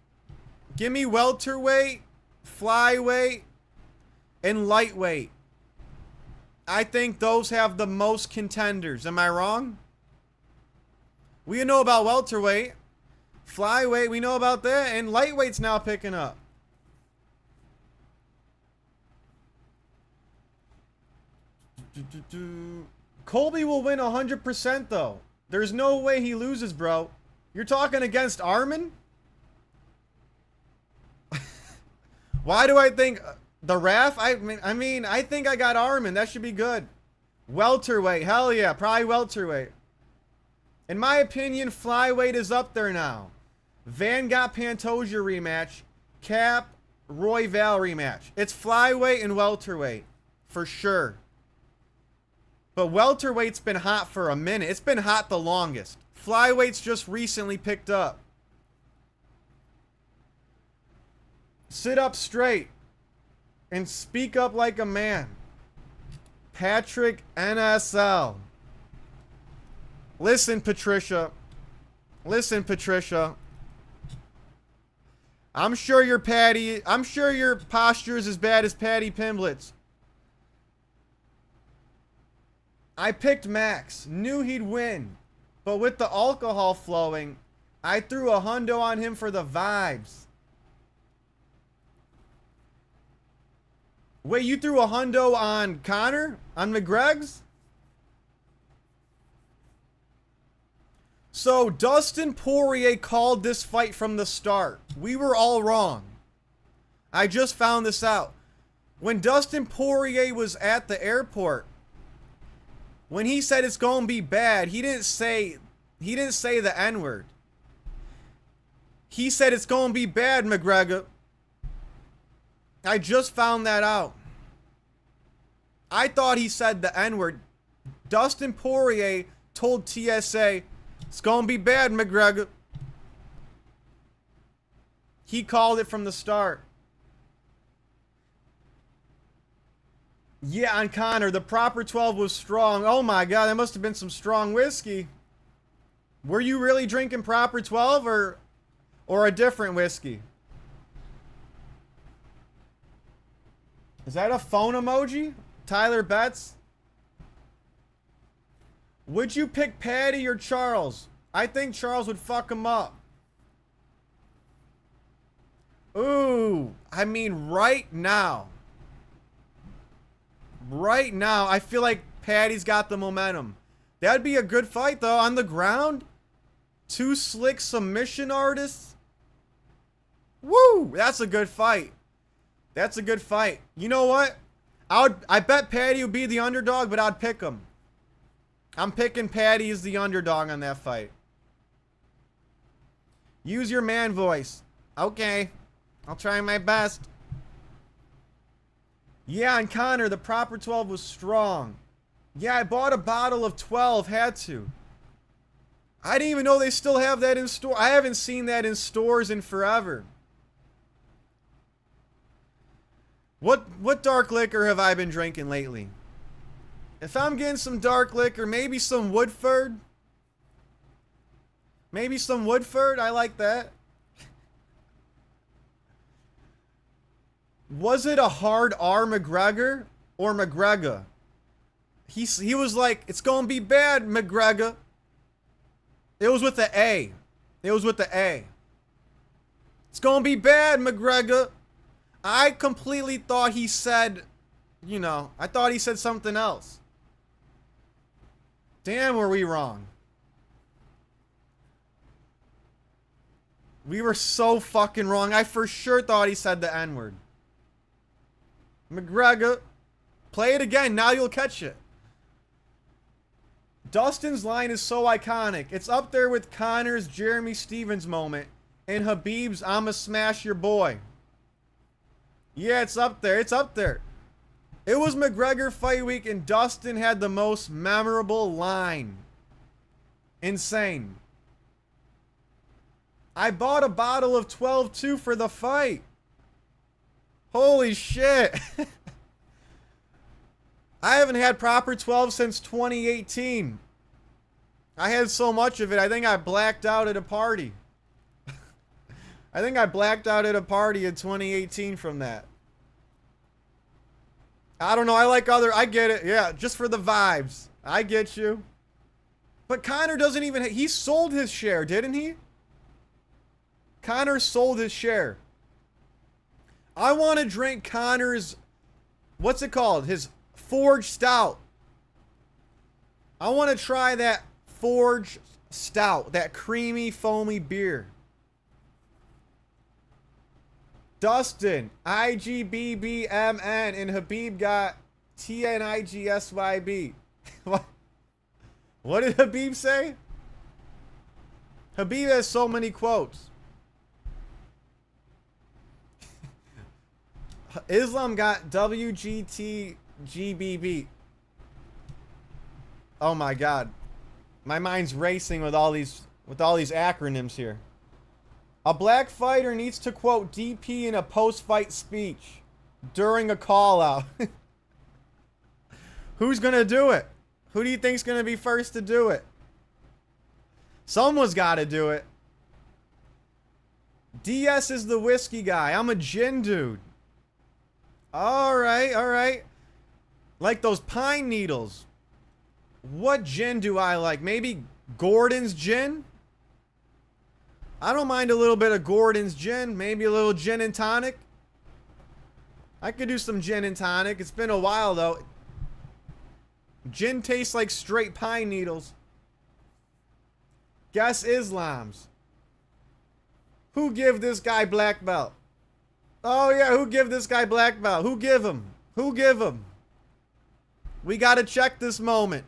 Give me welterweight, flyweight, and lightweight. I think those have the most contenders. Am I wrong? We know about welterweight. Flyweight, we know about that. And lightweight's now picking up. Colby will win 100% though. There's no way he loses, bro. You're talking against Arman? Why do I think the ref? I mean, I think I got Arman. That should be good. Welterweight, hell yeah, probably welterweight. In my opinion, flyweight is up there now. Van got Pantoja rematch. Cap, Roy Val rematch. It's flyweight and welterweight for sure. But welterweight's been hot for a minute. It's been hot the longest. Flyweight's just recently picked up. Sit up straight and speak up like a man. Patrick NSL. Listen, Patricia. Listen, Patricia. I'm sure your posture is as bad as Patty Pimblett's. I picked Max. Knew he'd win. But with the alcohol flowing, I threw a hundo on him for the vibes. Wait, you threw a hundo on Conor? On McGregor's? So, Dustin Poirier called this fight from the start. We were all wrong. I just found this out. When Dustin Poirier was at the airport, when he said it's going to be bad, he didn't say the N-word. He said it's going to be bad, McGregor. I just found that out. I thought he said the N-word. Dustin Poirier told TSA, it's going to be bad, McGregor. He called it from the start. Yeah, on Conor, the proper 12 was strong. Oh my God, that must have been some strong whiskey. Were you really drinking proper 12 or a different whiskey? Is that a phone emoji? Tyler Betts? Would you pick Patty or Charles? I think Charles would fuck him up. Ooh, I mean right now. Right now, I feel like Patty's got the momentum. That'd be a good fight, though. On the ground, two slick submission artists. Woo! That's a good fight. That's a good fight. You know what? I bet Patty would be the underdog, but I'd pick him. I'm picking Patty as the underdog on that fight. Use your man voice. Okay. I'll try my best. Yeah, on Conor, the proper 12 was strong. Yeah, I bought a bottle of 12. Had to. I didn't even know they still have that in store. I haven't seen that in stores in forever. What dark liquor have I been drinking lately? If I'm getting some dark liquor, maybe some Woodford. Maybe some Woodford. I like that. Was it a hard R McGregor or McGregor? He was like, it's gonna be bad, McGregor. It was with the A. It was with the A. It's gonna be bad, McGregor. I completely thought he said, you know, I thought he said something else. Damn, were we wrong. We were so fucking wrong. I for sure thought he said the N-word. McGregor. Play it again. Now you'll catch it. Dustin's line is so iconic. It's up there with Conor's Jeremy Stevens moment and Khabib's I'ma smash your boy. Yeah, it's up there. It's up there. It was McGregor fight week and Dustin had the most memorable line. Insane. I bought a bottle of 12-2 for the fight. Holy shit. I haven't had proper 12 since 2018. I had so much of it, I think I blacked out at a party. I think I blacked out at a party in 2018 from that. I don't know, I get it. Yeah, just for the vibes. I get you. But Conor doesn't even, he sold his share, didn't he? Conor sold his share. I want to drink Conor's, what's it called? His Forged Stout. I want to try that Forged Stout, that creamy, foamy beer. Dustin, IGBBMN, and Khabib got TNIGSYB. What did Khabib say? Khabib has so many quotes. Islam got WGTGBB. Oh my god. My mind's racing with all these acronyms here. A black fighter needs to quote DP in a post-fight speech during a call-out. Who's gonna do it? Who do you think's gonna be first to do it? Someone's gotta do it. DS is the whiskey guy. I'm a gin dude. Alright, alright. Like those pine needles. What gin do I like? Maybe Gordon's gin? I don't mind a little bit of Gordon's gin. Maybe a little gin and tonic. I could do some gin and tonic. It's been a while though. Gin tastes like straight pine needles. Guess Islam's. Who give this guy black belt? Oh yeah, who give this guy black belt? Who give him? Who give him? We gotta check this moment.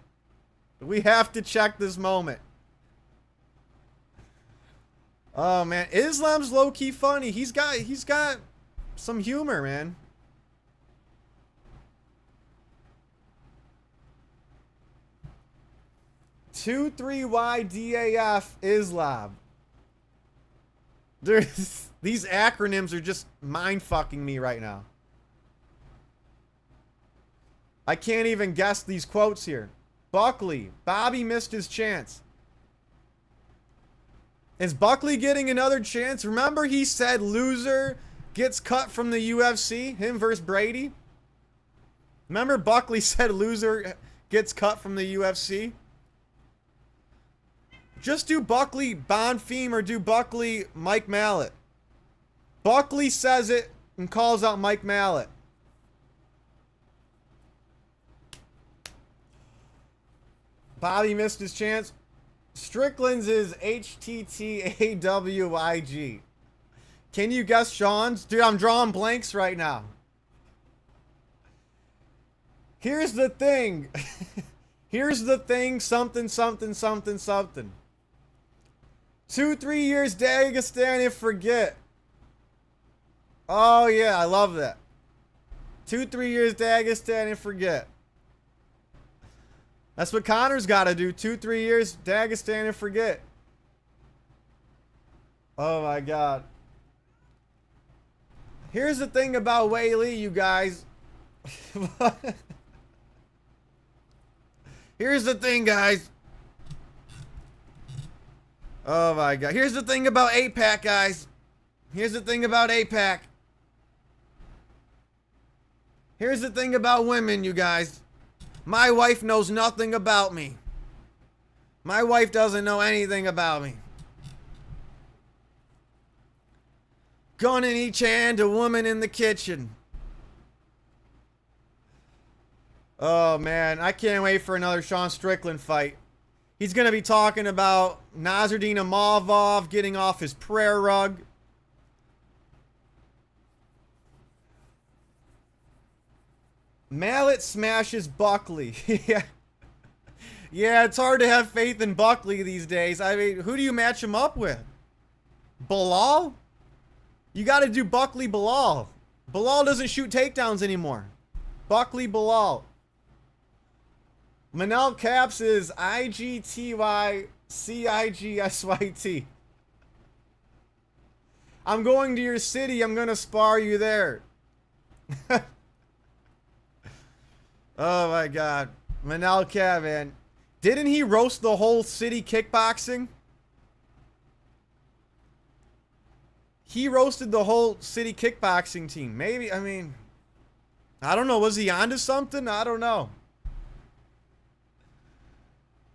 We have to check this moment. Oh man, Islam's low-key funny. He's got some humor, man. Two 3YDAF Islam. There's these acronyms are just mind-fucking me right now. I can't even guess these quotes here. Buckley. Bobby missed his chance. Is Buckley getting another chance? Remember he said loser gets cut from the UFC? Him versus Brady? Remember Buckley said loser gets cut from the UFC? Just do Buckley Bonfim or do Buckley Mike Mallet. Buckley says it and calls out Mike Mallet. Bobby missed his chance. Strickland's is HTTAWIG. Can you guess Sean's? Dude, I'm drawing blanks right now. Here's the thing. Here's the thing. Something, something, something, something. 2-3 years Dagestan and forget. Oh yeah, I love that. 2-3 years Dagestan and forget. That's what Conor's got to do. 2-3 years Dagestan and forget. Oh my god. Here's the thing about Weili, you guys. Here's the thing, guys. Oh my god. Here's the thing about APAC, guys. Here's the thing about APAC. Here's the thing about women, you guys. My wife knows nothing about me. My wife doesn't know anything about me. Gun in each hand, a woman in the kitchen. Oh man, I can't wait for another Sean Strickland fight. He's going to be talking about Nasruddin Imavov getting off his prayer rug. Mallet smashes Buckley. Yeah. Yeah, it's hard to have faith in Buckley these days. I mean, who do you match him up with? Bilal? You got to do Buckley Bilal. Bilal doesn't shoot takedowns anymore. Buckley Bilal. Manel Caps is IGTYCIGSYT. I'm going to your city. I'm going to spar you there. Oh my god. Manel Cap, man. Didn't he roast the whole city kickboxing? He roasted the whole city kickboxing team. Maybe, I mean, I don't know. Was he onto something? I don't know.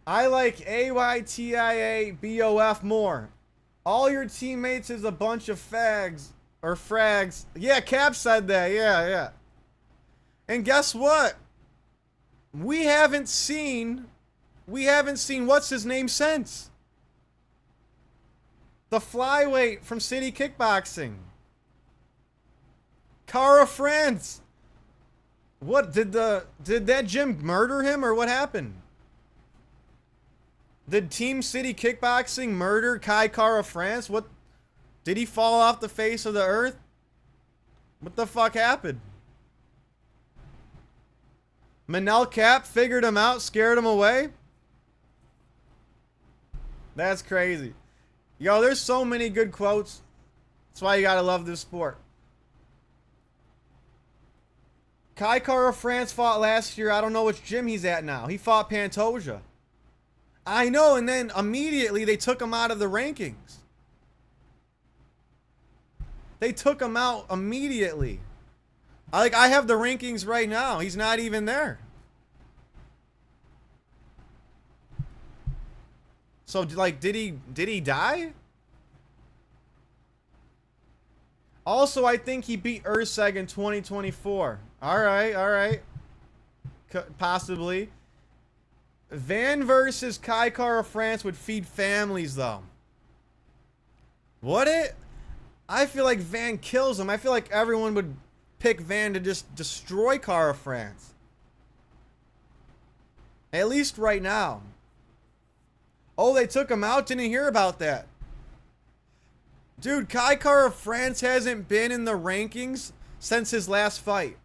I like AYTIABOF more. All your teammates is a bunch of fags. Or frags. Yeah, Cap said that. Yeah. And guess what? We haven't seen what's his name since. The flyweight from City Kickboxing. Cara France. What did that gym murder him or what happened? Did Team City Kickboxing murder Kai Cara France? What did he fall off the face of the earth? What the fuck happened? Manel Cap figured him out, scared him away? That's crazy. Yo, there's so many good quotes. That's why you gotta love this sport. Kai Cara France fought last year. I don't know which gym he's at now. He fought Pantoja. I know, and then immediately they took him out of the rankings. They took him out immediately. I have the rankings right now. He's not even there. So, like, did he die? Also, I think he beat Urseg in 2024. All right. Possibly. Van versus Kai Cara France would feed families, though. Would it? I feel like Van kills him. I feel like everyone would pick Van to just destroy Cara France. At least right now. Oh, they took him out? Didn't hear about that. Dude, Kai Cara France hasn't been in the rankings since his last fight.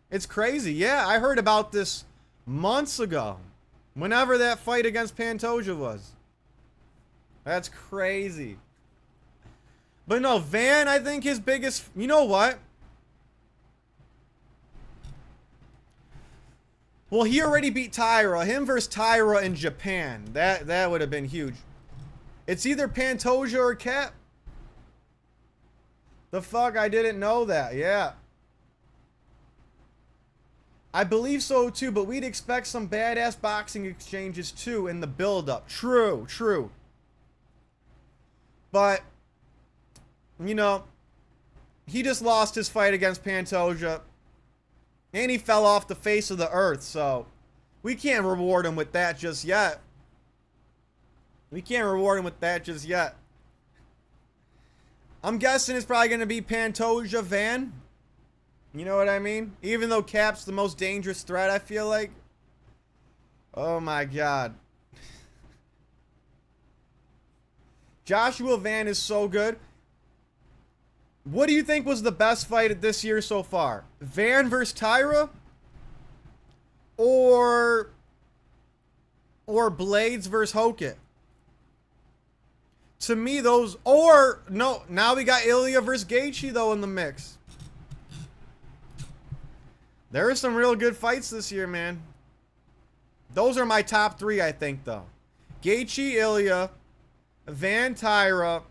It's crazy. Yeah, I heard about this months ago. Whenever that fight against Pantoja was. That's crazy. But no, Van, I think his biggest... You know what? Well, he already beat Taira. Him versus Taira in Japan. That would have been huge. It's either Pantoja or Cap. The fuck? I didn't know that. Yeah. I believe so too, but we'd expect some badass boxing exchanges too in the build-up. True. But, you know, he just lost his fight against Pantoja. And he fell off the face of the earth, so we can't reward him with that just yet. I'm guessing it's probably going to be Pantoja Van. You know what I mean? Even though Cap's the most dangerous threat, I feel like. Oh my god. Joshua Van is so good. What do you think was the best fight of this year so far? Van versus Taira? Or Blades versus Hokit? To me, those... Or, no, now we got Ilya versus Gaethje, though, in the mix. There are some real good fights this year, man. Those are my top three, I think, though. Gaethje, Ilya, Van Tyra,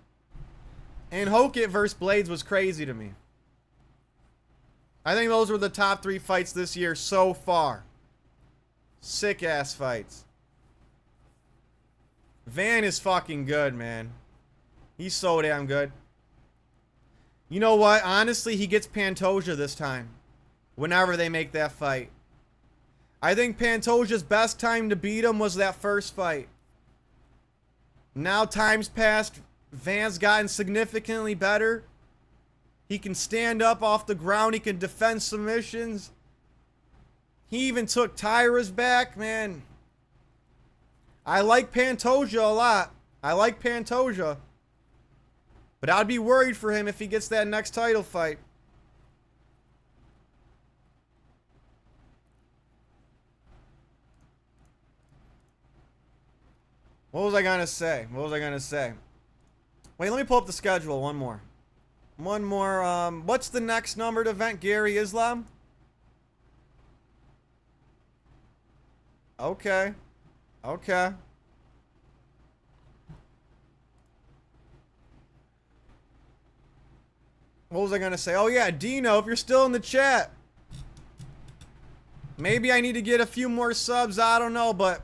and Hokit versus Blades was crazy to me. I think those were the top three fights this year so far. Sick-ass fights. Van is fucking good, man. He's so damn good. You know what? Honestly, he gets Pantoja this time. Whenever they make that fight. I think Pantoja's best time to beat him was that first fight. Now time's passed. Van's gotten significantly better. He can stand up off the ground. He can defend submissions. He even took Tyra's back, man. I like Pantoja a lot. I like Pantoja. But I'd be worried for him if he gets that next title fight. What was I gonna say? Wait, let me pull up the schedule. One more. What's the next numbered event? Gary Islam? Okay. What was I gonna say? Oh yeah, Dino, if you're still in the chat. Maybe I need to get a few more subs, I don't know, but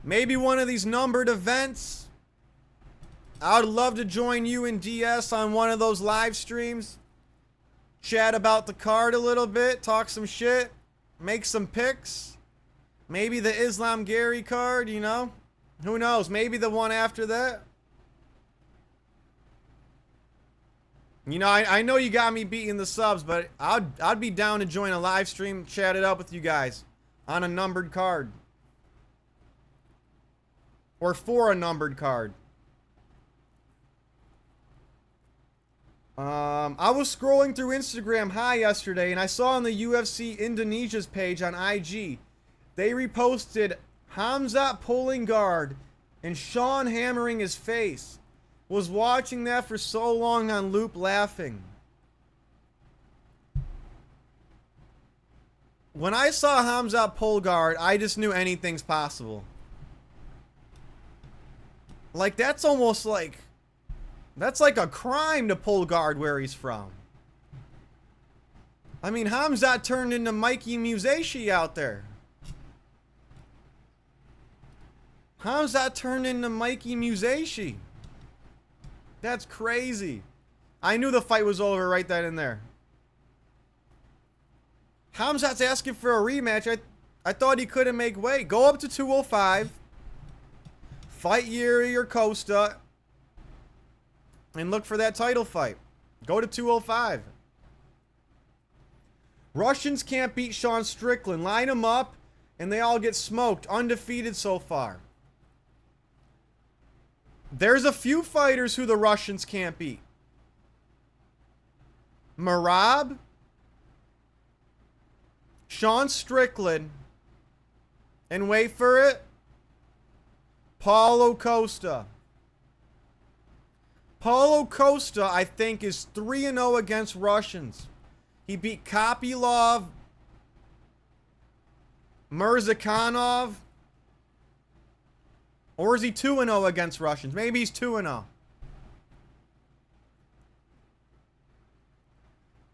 maybe one of these numbered events. I would love to join you and DS on one of those live streams. Chat about the card a little bit, talk some shit, make some picks. Maybe the Islam Gary card, you know? Who knows? Maybe the one after that. You know, I know you got me beating the subs, but I'd be down to join a live stream, chat it up with you guys on a numbered card. Or for a numbered card. I was scrolling through Instagram High yesterday, and I saw on the UFC Indonesia's page on IG, they reposted Hamzat pulling guard and Sean hammering his face. Was watching that for so long on loop laughing. When I saw Hamzat pull guard, I just knew anything's possible. Like, that's almost like... That's like a crime to pull guard where he's from. I mean, Hamzat turned into Mikey Musashi out there. Hamzat turned into Mikey Musashi. That's crazy. I knew the fight was over right then and there. Hamzat's asking for a rematch. I thought he couldn't make weight. Go up to 205. Fight Yuri or Costa. And look for that title fight. Go to 205. Russians can't beat Sean Strickland. Line them up, and they all get smoked. Undefeated so far. There's a few fighters who the Russians can't beat. Merab, Sean Strickland, and wait for it, Paulo Costa. Paulo Costa, I think, is 3-0 against Russians. He beat Kopylov, Mirzakhanov. Or is he 2-0 against Russians? Maybe he's 2-0.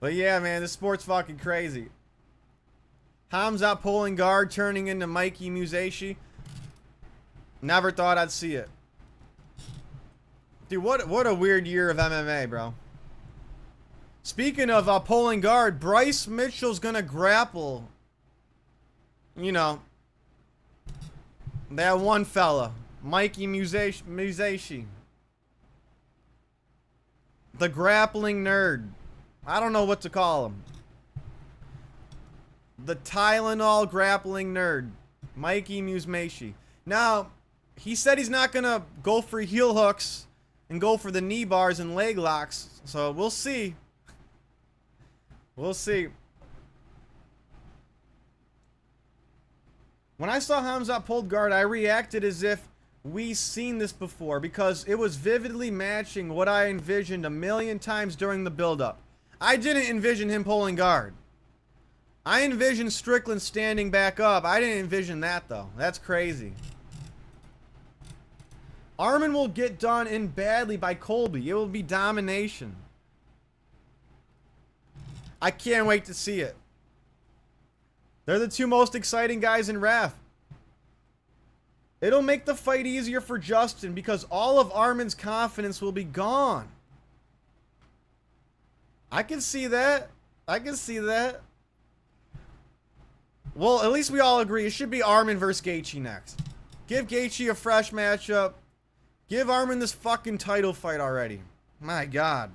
But yeah, man, this sport's fucking crazy. Hamzat pulling guard, turning into Mikey Musashi. Never thought I'd see it. Dude, what a weird year of MMA, bro. Speaking of pulling guard, Bryce Mitchell's gonna grapple. You know, that one fella. Mikey Musashi. The grappling nerd. I don't know what to call him. The Tylenol grappling nerd. Mikey Musashi. Now, he said he's not going to go for heel hooks and go for the knee bars and leg locks. So, we'll see. We'll see. When I saw Hamzat pulled guard, I reacted as if we seen this before because it was vividly matching what I envisioned a million times during the build-up. I didn't envision him pulling guard. I envisioned Strickland standing back up. I didn't envision that, though. That's crazy. Arman will get done in badly by Colby. It will be domination. I can't wait to see it. They're the two most exciting guys in RAF. It'll make the fight easier for Justin because all of Arman's confidence will be gone. I can see that. I can see that. Well, at least we all agree it should be Arman versus Gaethje next. Give Gaethje a fresh matchup. Give Arman this fucking title fight already. My God.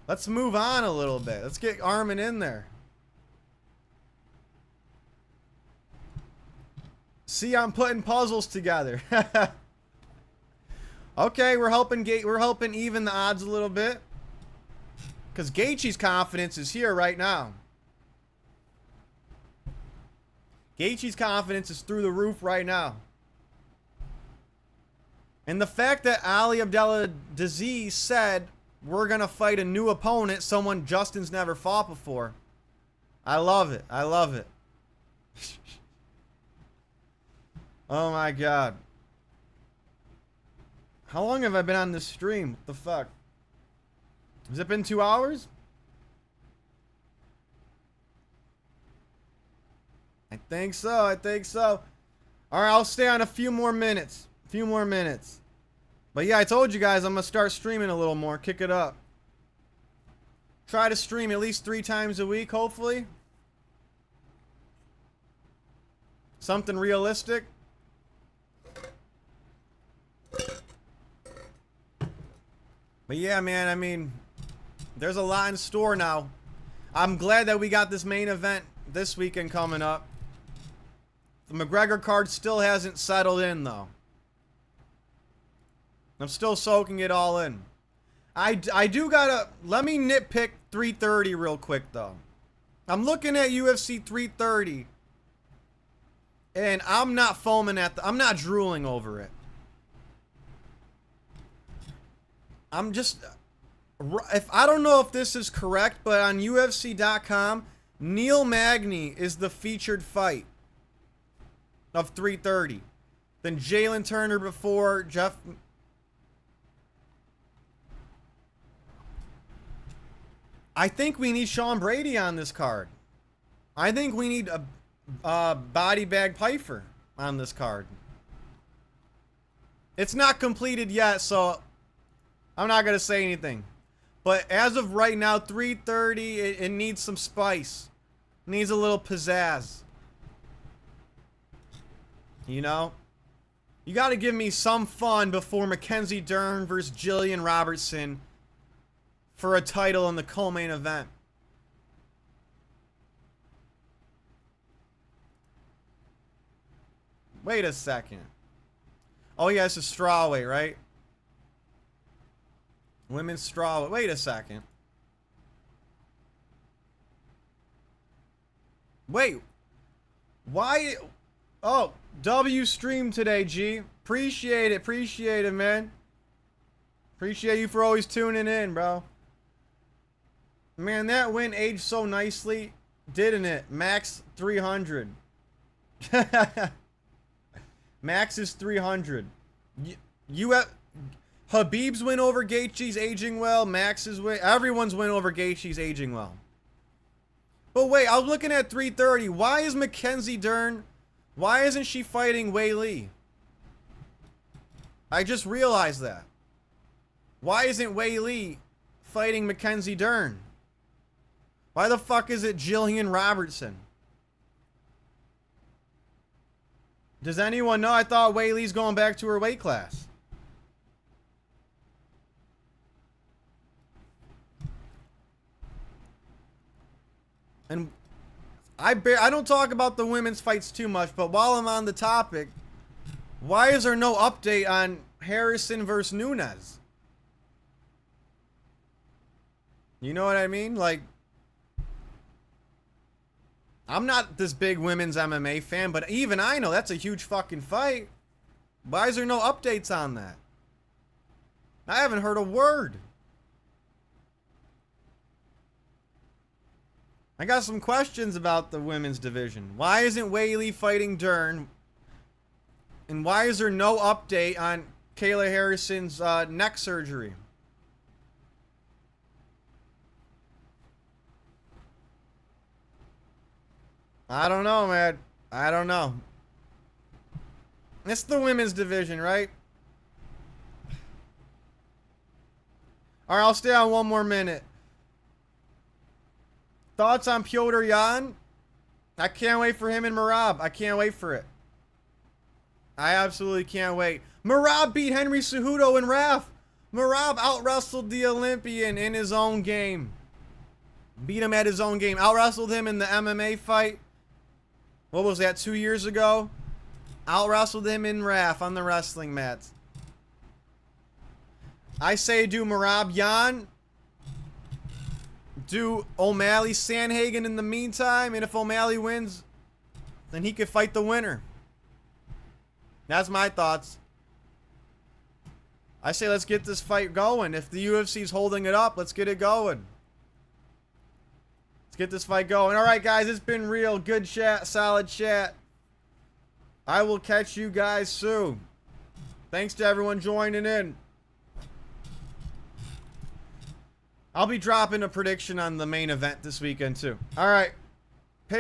Let's move on a little bit. Let's get Arman in there. See, I'm putting puzzles together. Okay, we're helping even the odds a little bit. Because Gaethje's confidence is here right now. Gaethje's confidence is through the roof right now. And the fact that Ali Abdelaziz said, we're going to fight a new opponent, someone Justin's never fought before. I love it. I love it. Oh my God. How long have I been on this stream? What the fuck? Has it been 2 hours? I think so. I think so. All right, I'll stay on a few more minutes. A few more minutes. But yeah, I told you guys I'm going to start streaming a little more. Kick it up. Try to stream at least 3 times a week, hopefully. Something realistic. But yeah, man, I mean, there's a lot in store now. I'm glad that we got this main event this weekend coming up. The McGregor card still hasn't settled in, though. I'm still soaking it all in. I do gotta... Let me nitpick 330 real quick, though. I'm looking at UFC 330. And I'm not foaming at the... I'm not drooling over it. I'm just... I don't know if this is correct, but on UFC.com, Neil Magny is the featured fight of 330. Then Jalen Turner before Jeff... I think we need Sean Brady on this card. I think we need a body bag Pyfer on this card. It's not completed yet, so I'm not going to say anything. But as of right now, 330, it needs some spice. It needs a little pizzazz. You know? You got to give me some fun before Mackenzie Dern versus Jillian Robertson for a title in the co-main event. Wait a second. Oh yeah, it's a strawweight, right? Women's strawweight. Wait a second. Wait. Why? Oh, W stream today, G. Appreciate it, man. Appreciate you for always tuning in, bro. Man, that win aged so nicely, didn't it? Max 300. Max is 300. You have Habib's win over Gaethje's aging well. Max's win, everyone's win over Gaethje's aging well. But wait, I was looking at 330. Why is Mackenzie Dern? Why isn't she fighting Wei Lee? I just realized that. Why isn't Wei Lee fighting Mackenzie Dern? Why the fuck is it Jillian Robertson? Does anyone know? I thought Wei Lee's going back to her weight class. And I don't talk about the women's fights too much, but while I'm on the topic, why is there no update on Harrison versus Nunes? You know what I mean? Like, I'm not this big women's MMA fan, but even I know that's a huge fucking fight. Why is there no updates on that? I haven't heard a word. I got some questions about the women's division. Why isn't Weili fighting Dern? And why is there no update on Kayla Harrison's neck surgery? I don't know, man. I don't know. It's the women's division, right? Alright, I'll stay on one more minute. Thoughts on Petr Yan? I can't wait for him and Merab. I can't wait for it. I absolutely can't wait. Merab beat Henry Cejudo in RAF. Merab out-wrestled the Olympian in his own game. Beat him at his own game. Out-wrestled him in the MMA fight. What was that, 2 years ago? Out-wrestled him in RAF on the wrestling mats. I say do Merab Yan. Do O'Malley Sandhagen in the meantime. And if O'Malley wins, then he could fight the winner. That's my thoughts. I say let's get this fight going. If the UFC's holding it up, let's get it going. Let's get this fight going. Alright, guys, it's been real. Good chat, solid chat. I will catch you guys soon. Thanks to everyone joining in. I'll be dropping a prediction on the main event this weekend, too. Alright.